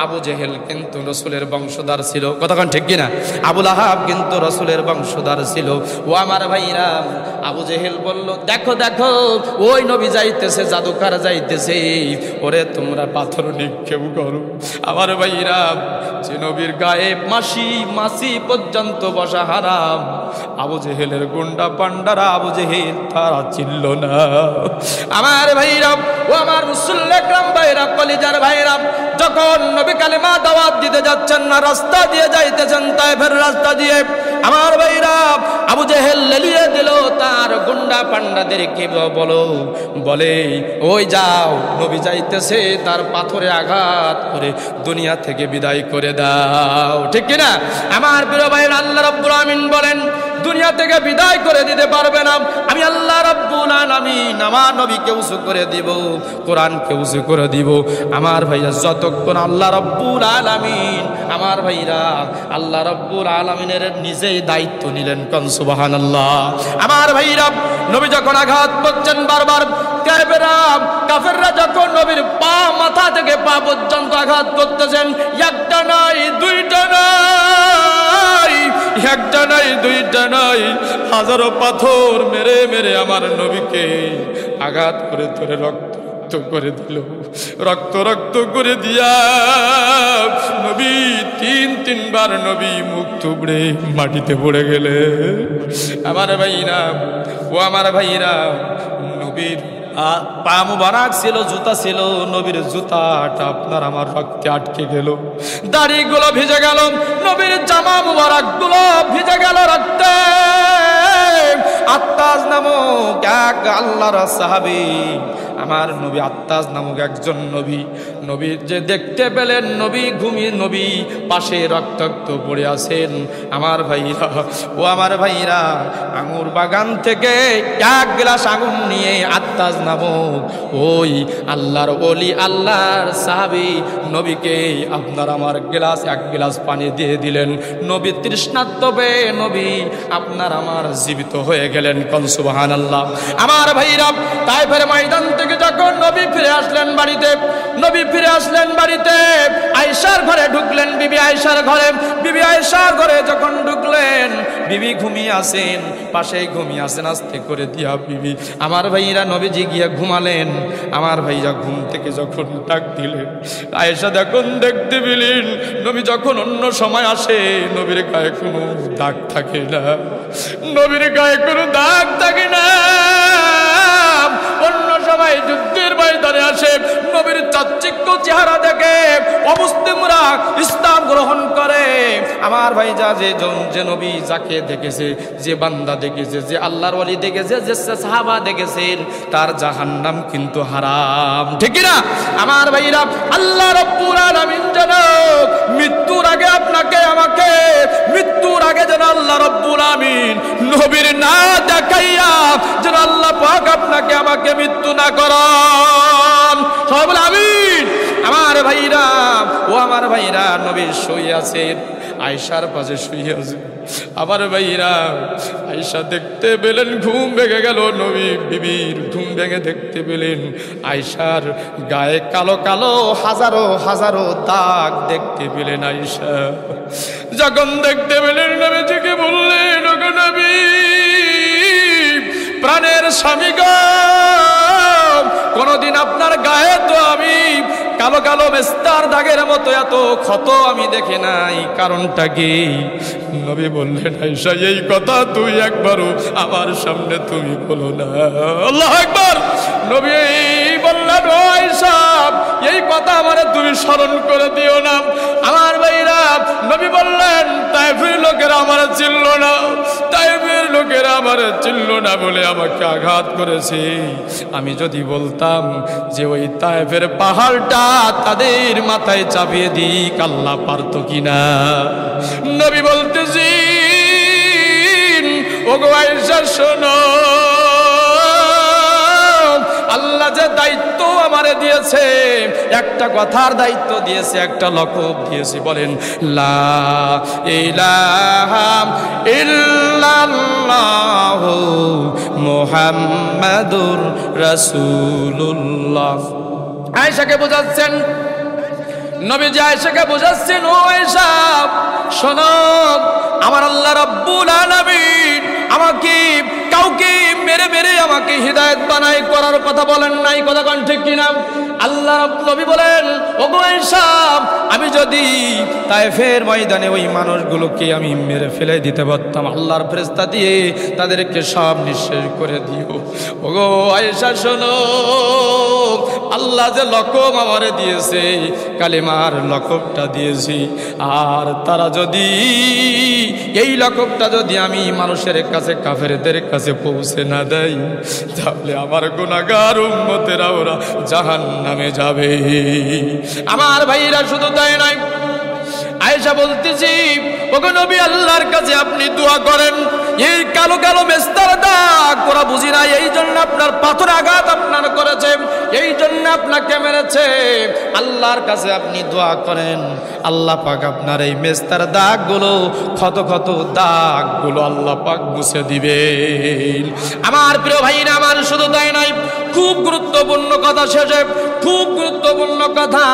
আবু জেহেল কিন্তু রাসূলের বংশধর ছিল, কতক্ষণ ঠিক কিনা? আবু লাহাব কিন্তু রাসূলের বংশধর ছিল। ও আমার ভাইরা, আবু জেহেল বলল, দেখো দেখো ওই নবী যাইতেছে, জাদুকার যাইতেছে, ওরে তোমরা পাথর নিক্ষেপ করো। আমার ভাইরা, যে নবীর গায়ে মাসি পর্যন্ত বসা হারাম, আবু জেহেলের গুন্ডা পান্ডারা আবু জেহেল তারা চিনল না। আমার ভাইরা, ও আমার মুসল্লি একরাম ভাইরা, কলিজার ভাইরা, যখন নবী কালিমা দাওয়াত দিতে যাচ্ছেন না, রাস্তা দিয়ে যাইতেছেন, তায়েফের রাস্তা দিয়ে, আমার ভাইরা আবু জেহেল লেলিয়ে দিল তার গুন্ডা পান্ডাদেরকে, বলে ওই যাও, নবী যাইতেছে, তার পাথরে আঘাত করে দুনিয়া থেকে বিদায় করে দাও, ঠিক কিনা? আমার প্রিয় ভাইরা, আল্লাহ রাব্বুল আমিন বলেন দুনিয়া থেকে বিদায় করে দিতে পারবে না, আমি আল্লাহ রাব্বুল আলামিন আমার নবীকে উঁচু করে দিব, কোরআনকে উঁচু করে দিব। আমার ভাইরা, যতক্ষণ আল্লাহ রাব্বুল আলামিন, আমার ভাইরা আল্লাহ রাব্বুল আলামিনের নিজেই দায়িত্ব নিলেন, কোন সুবহানাল্লাহ। আমার ভাইরা, নবী যখন আঘাত করছেন বারবার, কাফেররা যখন নবীর পা, মাথা থেকে পা পর্যন্ত আঘাত করতেছেন, একটা নাই দুইটা নাই, একটা নাই দুইটা নাই, হাজারো পাথর মেরে মেরে আমার নবীকে আঘাত করে ধরে রক্ত করে দিল, রক্ত করে দিয়া নবী তিনবার নবী মুখ থুবড়ে মাটিতে পড়ে গেলে। আমার ভাইরা, ও আমার ভাইরা, নবীর পা মুবারক ছিল, জুতা ছিল, নবীর জুতাটা আপনার আমার রক্তে আটকে গেল, দাড়িগুলো ভিজে গেল, নবীর জামা মুবারক গুলো ভিজে গেল রক্তে। আত্তাজ নামক এক আল্লাহর সাহাবী, আমার নবী আত্তাজ নামক একজন নবী যে দেখতে পেলেন নবী ঘুমিয়ে, নবী পাশে রক্তাক্ত পড়ে আছেন। আমার ভাইরা, ও আমার ভাইরা, আঙুর বাগান থেকে এক গ্লাস আগুন নিয়ে আত্তাজ নামক ওই আল্লাহর ওলি, আল্লাহর সাহাবী নবীকে আপনার আমার এক গ্লাস পানি দিয়ে দিলেন। নবী তৃষ্ণার্ত পেয়ে নবী আপনার আমার জীবিত হয়ে গেলেন। কোন সুবহানাল্লাহ। আমার ভাইরা, তায়েফের ময়দান থেকে যখন নবী ফিরে আসলেন বাড়িতে, নবী ফিরে আসলেন বাড়িতে, আয়েশার ঘরে ঢুকলেন। বিবি আয়েশার ঘরে, বিবি আয়েশার ঘরে যখন ঢুকলেন, বিবি ঘুমিয়ে আছেন, পাশেই ঘুমিয়ে আছেন। আস্তে করে দিয়া বিবি, আমার ভাইরা, নবীজি গিয়া ঘুমালেন। আমার ভাইরা ঘুম থেকে যখন ডাক দিলেন, আয়েশা দেখুন দেখতে পেলেন নবী যখন অন্য সময় আসে নবীর গায়ে কোনো দাগ থাকে না, নবীর গায়ে কোনো দাগ থাকে না। অন্য সময় যুদ্ধের ময়দানে আসে, নবীর চাকচিক্য চেহারা দেখে অমুসলিমরা ইসলাম গ্রহণ করে। আমার ভাই, যে নবী যাকে দেখেছে, যে বান্দা দেখেছে, যে আল্লাহর ওলি দেখেছে, যে সাহাবা দেখেছেন, তার জাহান্নাম কিন্তু হারাম, ঠিক না? আমার ভাইরা, আল্লাহ রাব্বুল আলামিন যেন মৃত্যুর আগে আপনাকে আমাকে, মৃত্যুর আগে যেন আল্লাহ রাব্বুল আলামিন নবীর না দেখাইয়া যেন আল্লাহ পাক আপনাকে আমাকে মৃত্যু না করান। সবাই বলে আমিন। আমার ভাইরা, ও আমার ভাইরা, নবী শুয়ে আছেন, আয়েশার পাশে শুয়ে আছে। আমার ভাইরা, আয়েশা দেখতে পেলেন ঘুম ভেঙে গেল, নবী বিবির ঘুম ভেঙে দেখতে পেলেন আয়েশার গায়ে কালো কালো হাজারো হাজারো দাগ দেখতে পেলেন। আয়েশা যখন দেখতে পেলেন, নবীজিকে বললেন, ওগো নবী, প্রাণের স্বামী গো, কোনদিন আপনার গায়ে তো আমি কালো কালো মেস্তার দাগের মতো এত ক্ষত আমি দেখি নাই, কারণটা কি? নবী বললেন, আয়েশা, এই কথা তুই একবারও আমার সামনে তুমি বলো না। আল্লাহু আকবার। নবী বললেন, ও আয়েশা, এই কথা আমারে তুমি স্মরণ করে দিও না। আমার ভাইরা, নবী বললেন, তায়েফের লোকেরা আমারে চিনল না, তায়েফের লোকেরা আমারে চিনল না বলে আমাকে আঘাত করেছে। আমি যদি বলতাম যে ওই তায়েফের পাহাড়টা তাদের মাথায় চাপিয়ে দিক, আল্লাহ পারত কিনা? নবী বলতেছি, ওগো আয়েশা শোনো, আল্লাহ যে দায়িত্ব আমারে দিয়েছে, একটা কথার দায়িত্ব দিয়েছে, একটা লকব দিয়েছে, বলেন লা ইলাহা ইল্লাল্লাহু মুহাম্মাদুর রাসূলুল্লাহ। আয়েশাকে বোঝাচ্ছেন, নবীজি আয়েশাকে বোঝাচ্ছেন, ও আয়েশা শোনো, আমার আল্লাহ রাব্বুল আলামিন আমাকে কাউকে মেরে মেরে আমাকে হিদায়াত বানাই করার কথা বলেন নাই, কথা কোন ঠিক কিনা? আল্লাহ নবী বলেন, ওগো আয়েশা, আমি যদি তায়েফের ময়দানে ওই মানুষগুলোকে আমি মেরে ফেলে দিতে পারতাম, আল্লাহর ফেরেশতা দিয়ে তাদেরকে সব নিঃশেষ করে দিও। ওগো আয়েশা শোনো, আল্লাহ যে লকব আমারে দিয়েছে, কালেমার লকবটা দিয়েছি, আর তারা যদি এই লকবটা যদি আমি মানুষের কাছে, কাফেরদের কাছে পৌঁছে না দেয়, তাহলে আমার গুনাহগার উম্মতেরা ওরা জাহান্নামে যাবে। আমার ভাইরা, শুধু তাই নয়, আয়েশা বলতেছি, ওগো নবী, আল্লাহর কাছে আপনি দোয়া করেন, এই কালো কালো মেস্তার দাগ ওরা বুঝি না, এই জন্য আপনার পাথর আঘাত আপনার করেছে, এই জন্য আপনাকে মেরেছে। আল্লাহর কাছে আপনি দোয়া করেন, আল্লাহ পাক আপনার এই মেস্তার দাগগুলো, ক্ষত ক্ষত দাগগুলো আল্লাহ পাক মুছে দিবেন। আমার প্রিয় ভাইরা আমার, শুধু তাই নয়, খুব গুরুত্বপূর্ণ কথা শেষে, খুব গুরুত্বপূর্ণ কথা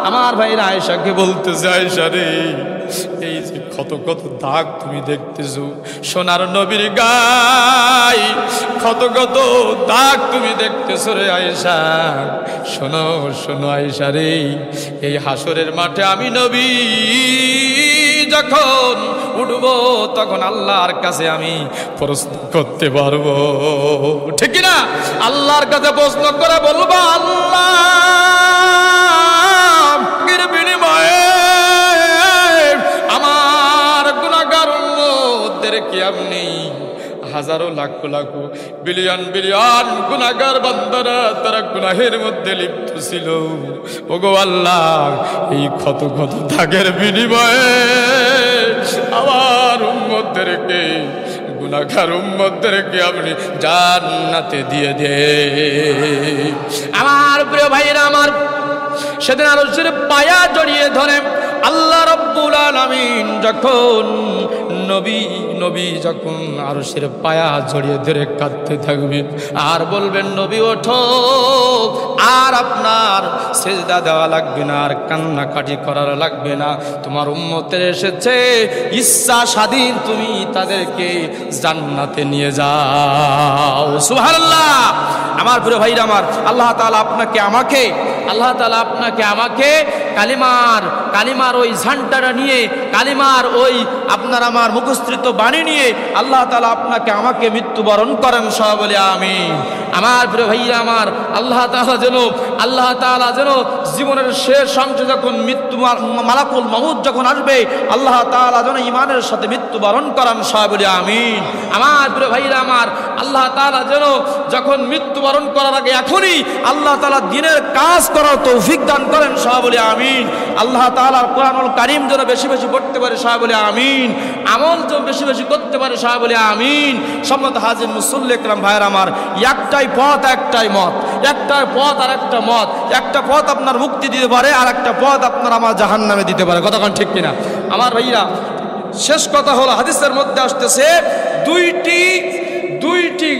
আমার ভাইরা আয়েশাকে বলতেছে, আয়েশা রে, এই যে কত কত দাগ তুমি দেখতেছো, সোনার নবীর গায়ে কত কত দাগ তুমি দেখতেছো রে আয়েশা, শোনো শোনো আয়েশা রে, এই হাসরের মাঠে আমি নবী যখন উঠবো তখন আল্লাহর কাছে আমি প্রশ্ন করতে পারবো, ঠিক না? আল্লাহর কাছে প্রশ্ন করে বলবো, আল্লাহ বিনিময়ে আমার গুনাহগার উম্মতদেরকে আপনি হাজারো লাখ লাখ বিলিয়ন বিলিয়ন গুনাহগার বান্দারা তারা গুনাহের মধ্যে লিপ্ত ছিল, ওগো আল্লাহ, এই ক্ষত ক্ষত দাগের বিনিময়ে আমার উম্মতদেরকে, গুনাহগার উম্মতদেরকে আপনি জান্নাতে দিয়ে দে। আমার প্রিয় ভাইরা আমার, সেদিন আরশের পায়া জড়িয়ে ধরে আল্লাহ রাব্বুল আলামিন যখন নবী নবী যখন আরশের পায়া জড়িয়ে ধরে কাঁদতে থাকবে আর বলবেন নবী ওঠো, আর আপনার সেজদা দেওয়া লাগবে না, আর কান্নাকাটি করার লাগবে না, তোমার উম্মতের এসেছে ইচ্ছা স্বাধীন তুমি তাদেরকে জান্নাতে নিয়ে যাও। সুবহানাল্লাহ। আমার প্রিয় ভাইরা আমার, আল্লাহ তাআলা আপনাকে আমাকে কালিমার ওই ঝান্ডাটা নিয়ে, কালিমার ওই আপনার আমার মুখস্থিত বাণী নিয়ে আল্লাহ তাআলা আপনাকে আমাকে মৃত্যুবরণ করেন, সবাই বলে আমিন। আমার প্রিয় ভাইরা আমার, আল্লাহ তাআলা যেন জীবনের শেষ অংশে যখন মৃত্যু মালাকুল মউত যখন আসবে, আল্লাহ তাআলা যেন ঈমানের সাথে মৃত্যুবরণ করান, সবাই বলে আমিন। আমার প্রিয় ভাইরা আমার, আল্লাহ তাআলা যেন যখন মৃত্যুবরণ করার আগে এখনই আল্লাহ তাআলা দ্বীনের কাজ করার তৌফিক দান করেন, সবাই বলে আমিন। আল্লাহ তাআলার কোরআনুল কারীম যেন বেশি বেশি পড়তে পারে, সবাই বলে আমিন। আমল যেন বেশি বেশি করতে পারে, সবাই বলে আমিন। সম্মানিত হাজির মুসল্লি একরাম ভাইরা আমার, একটাই পথ একটাই মত, একটা পথ আর একটা মত, একটা পথ আপনার মুক্তি দিতে পারে, আর একটা পথ আপনার আমার জাহান্নামে দিতে পারে। কতক্ষণ ঠিক কিনা আমার ভাইরা? শেষ কথা হলো, হাদিসের মধ্যে আসতেছে দুইটি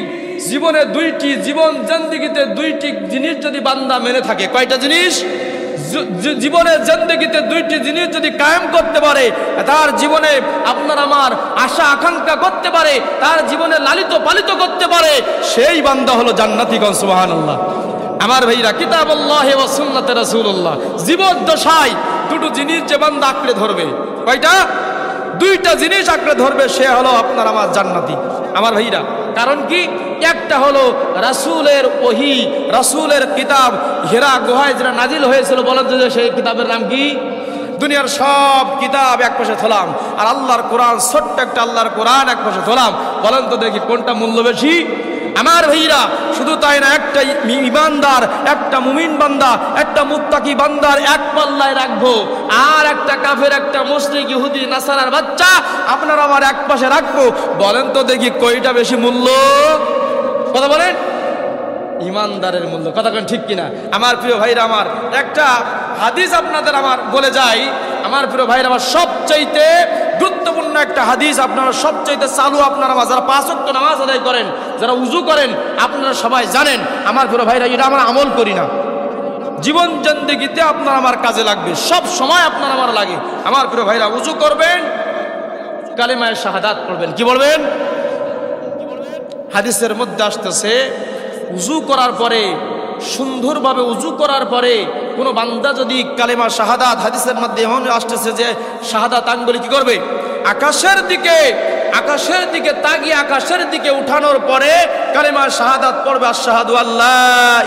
জীবনে, দুইটি জীবন জিন্দেগিতে দুইটি জিনিস যদি বান্দা মেনে থাকে, কয়টা জিনিস? জীবনের জিন্দেগিতে দুইটি জিনিস যদি কায়েম করতে পারে, তার জীবনে আপনার আমার আশা আকাঙ্ক্ষা করতে পারে, তার জীবনে লালিত পালিত করতে পারে, সেই বান্দা হলো জান্নাতি। সুবহানাল্লাহ। আমার ভাইরা, কিতাবুল্লাহ ওয়া সুন্নাতে রাসূলুল্লাহ, জীবদ্দশায় দুটো জিনিস যে বান্দা আঁকড়ে ধরবে, কয়টা? দুইটা জিনিস আঁকড়ে ধরবে, সে হলো আপনার আমার জান্নাতি। আমার ভাইরা, কারণ কি? একটা হলো রাসূলের ওহী, রাসূলের কিতাব, হিরা গুহায় যেটা নাজিল হয়েছিল, বলেন যে সেই কিতাবের নাম কি? দুনিয়ার সব কিতাব এক পাশে থলাম, আর আল্লাহর কোরআন, ছোট্ট একটা আল্লাহর কোরআন এক পাশে থলাম, বলেন তো দেখি কোনটা মূল্য বেশি? আমার ভাইরা, শুধু তাই না, একটা ঈমানদার, একটা মুমিন বান্দা, একটা মুত্তাকি বান্দার এক পাল্লায় রাখবো, আর একটা কাফের, একটা মুশরিক, ইহুদি, নাসারার বাচ্চা আপনার আমার এক পাশে রাখবো, বলেন তো দেখি কয়টা বেশি মূল্য? কথা বলেন। ঈমানদারের মূল্য। কথা কেন ঠিক কিনা আমার প্রিয় ভাইরা আমার? একটা হাদিস আপনাদের আমার বলে যাই, আমার প্রিয় ভাইরা আমার, সবচাইতে গুরুত্বপূর্ণ একটা হাদিস, আপনারা সবচাইতে চালু, আপনারা যারা 5 ওয়াক্ত নামাজ আদায় করেন, যারা উযু করেন, আপনারা সবাই জানেন। আমার প্রিয় ভাইরা, এটা আমরা আমল করি না, জীবন জিন্দেগিতে আপনার আমার কাজে লাগবে, সব সময় আপনার আমার লাগে। আমার প্রিয় ভাইরা, উযু করবেন, কালিমায়ে শাহাদাত পড়বেন। কি বলবেন? হাদিসের মধ্যে আসতেছে, উযু করার পরে, সুন্দরভাবে উযু করার পরে কোনো বান্দা যদি কালিমা শাহাদাত, হাদিসের মধ্যে এমন আসতেছে যে শাহাদাত আঙ্গুলি কি করবে? আকাশের দিকে তাকিয়ে আকাশের দিকে উঠানোর পরে কালিমা শাহাদাত পড়বে, আশহাদু আল্লা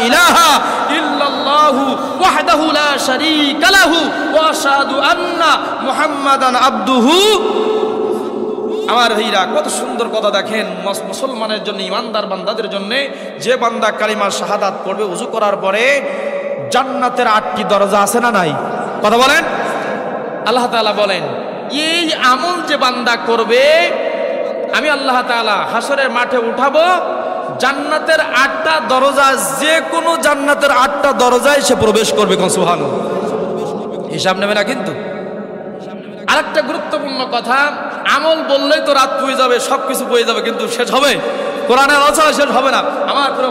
ইলাহা ইল্লাল্লাহু ওয়াহদাহু লা শারীকা লাহু ওয়া আশহাদু আন্না মুহাম্মাদান আবদুহু। আমার ভাইরা, কত সুন্দর কথা দেখেন মুসলমানের জন্য, ইমানদার বান্দাদের জন্য, যে বান্দা কালিমা শাহাদাত পড়বে উযু করার পরে, জান্নাতের 8টি দরজা আছে না নাই? কথা বলেন। আল্লাহ তাআলা বলেন, এই আমল যে বান্দা করবে, আমি আল্লাহ তাআলা হাসরের মাঠে উঠাবো, জান্নাতের 8টা দরজা, যে কোনো জান্নাতের 8টা দরজায় সে প্রবেশ করবে। সুবহানাল্লাহ। হিসাব নেবে না কিন্তু। আরেকটা গুরুত্বপূর্ণ কথা, আমল বললেই তো রাত হয়ে যাবে, সবকিছু বয়ে যাবে, কিন্তু শেষ হবে? কোরআনের আলোচনা শেষ হবে না। আমার প্রিয়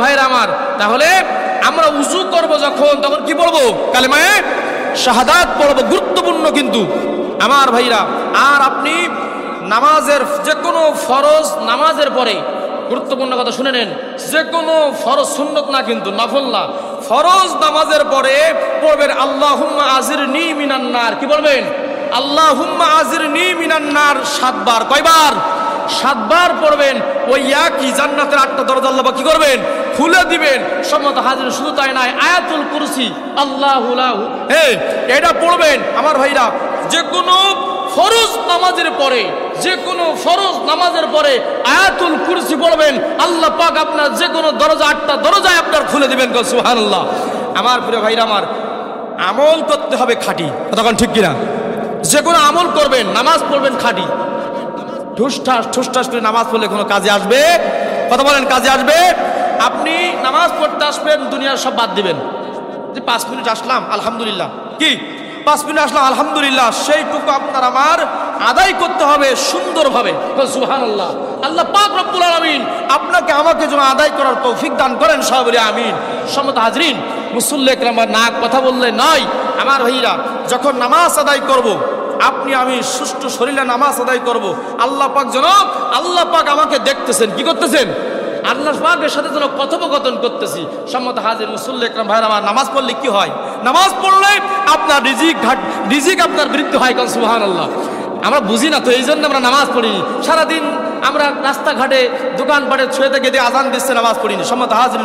ভাইরা আমার, তাহলে আমরা উযু করব যখন, তখন কি পড়বো? কালিমায়ে শাহাদাত পড়বো, গুরুত্বপূর্ণ কিন্তু আমার ভাইরা। আর আপনি নামাজের, যে কোনো ফরজ নামাজের পরে, গুরুত্বপূর্ণ কথা শুনে নেন, যে কোনো ফরজ, সুন্নত না কিন্তু, নফল না, ফরজ নামাজের পরে পড়বেন আল্লাহুম্মা আজিরনি মিনান নার। কি বলবেন? আল্লাহুম্মা আজিরনি মিনান নার 7 বার। কয়বার? 7 বার পড়বেন। ওই একই জান্নাতের 8টা দরজা আল্লাহ কি করবেন? খুলে দিবেন। সম্মত হাজির, শুধু তাই নয়, আয়াতুল কুরসি, আল্লাহু লাহু, এটা পড়বেন। আমার ভাইরা, যে কোনো ফরজ নামাজের পরে আয়াতুল কুরসি পড়বেন, আল্লাহ পাক আপনার যে কোনো দরজা, 8টা দরজায় আপনার খুলে দিবেন। সুবহানাল্লাহ। আমার প্রিয় ভাইরা আমার, আমল করতে হবে খাঁটি। তখন ঠিক কিনা? যে কোনো আমল করবেন, নামাজ পড়বেন খাঁটি। ঠুসঠাস করে নামাজ পড়লে কোনো কাজে আসবে? কথা বলেন, কাজে আসবে? আপনি নামাজ পড়তে আসবেন, দুনিয়ার সব বাদ দিবেন, যে 5 মিনিট আসলাম আলহামদুলিল্লাহ, কি 5 মিনিট আসলাম আলহামদুলিল্লাহ, সেইটুকু আপনার আমার আদায় করতে হবে সুন্দরভাবে। সুবহানাল্লাহ। আল্লাহ পাক রব্বুল আলামিন আপনাকে আমাকে যেন আদায় করার তৌফিক দান করেন, সবাই বলি আমিন। সম্মানিত হাজরিন, মুসল্লি একরাম, না কথা বললে নয় আমার ভাইরা, যখন নামাজ আদায় করব, আপনি আমি সুষ্ঠু শরীরে নামাজ আদায় করব, আল্লাহ পাক যেন, আল্লাহ পাক আমাকে দেখতেছেন, কি করতেছেন? আল্লাহ পাকের সাথে যেন কথোপকথন করতেছি। সম্মত হাজির মুসল্লি একরাম ভাইরা আমার, নামাজ পড়লে কি হয়? নামাজ পড়লে আপনার রিজিক আপনার বৃদ্ধি হয়। কারণ সুবহানাল্লাহ, আমরা বুঝি না তো, এই জন্য আমরা নামাজ পড়িনি। সারাদিন আমরা রাস্তাঘাটে দোকানপাটে ছুঁয়ে থেকে দিয়ে আজান দিচ্ছে, নামাজ পড়িনি। সম্মত হাজির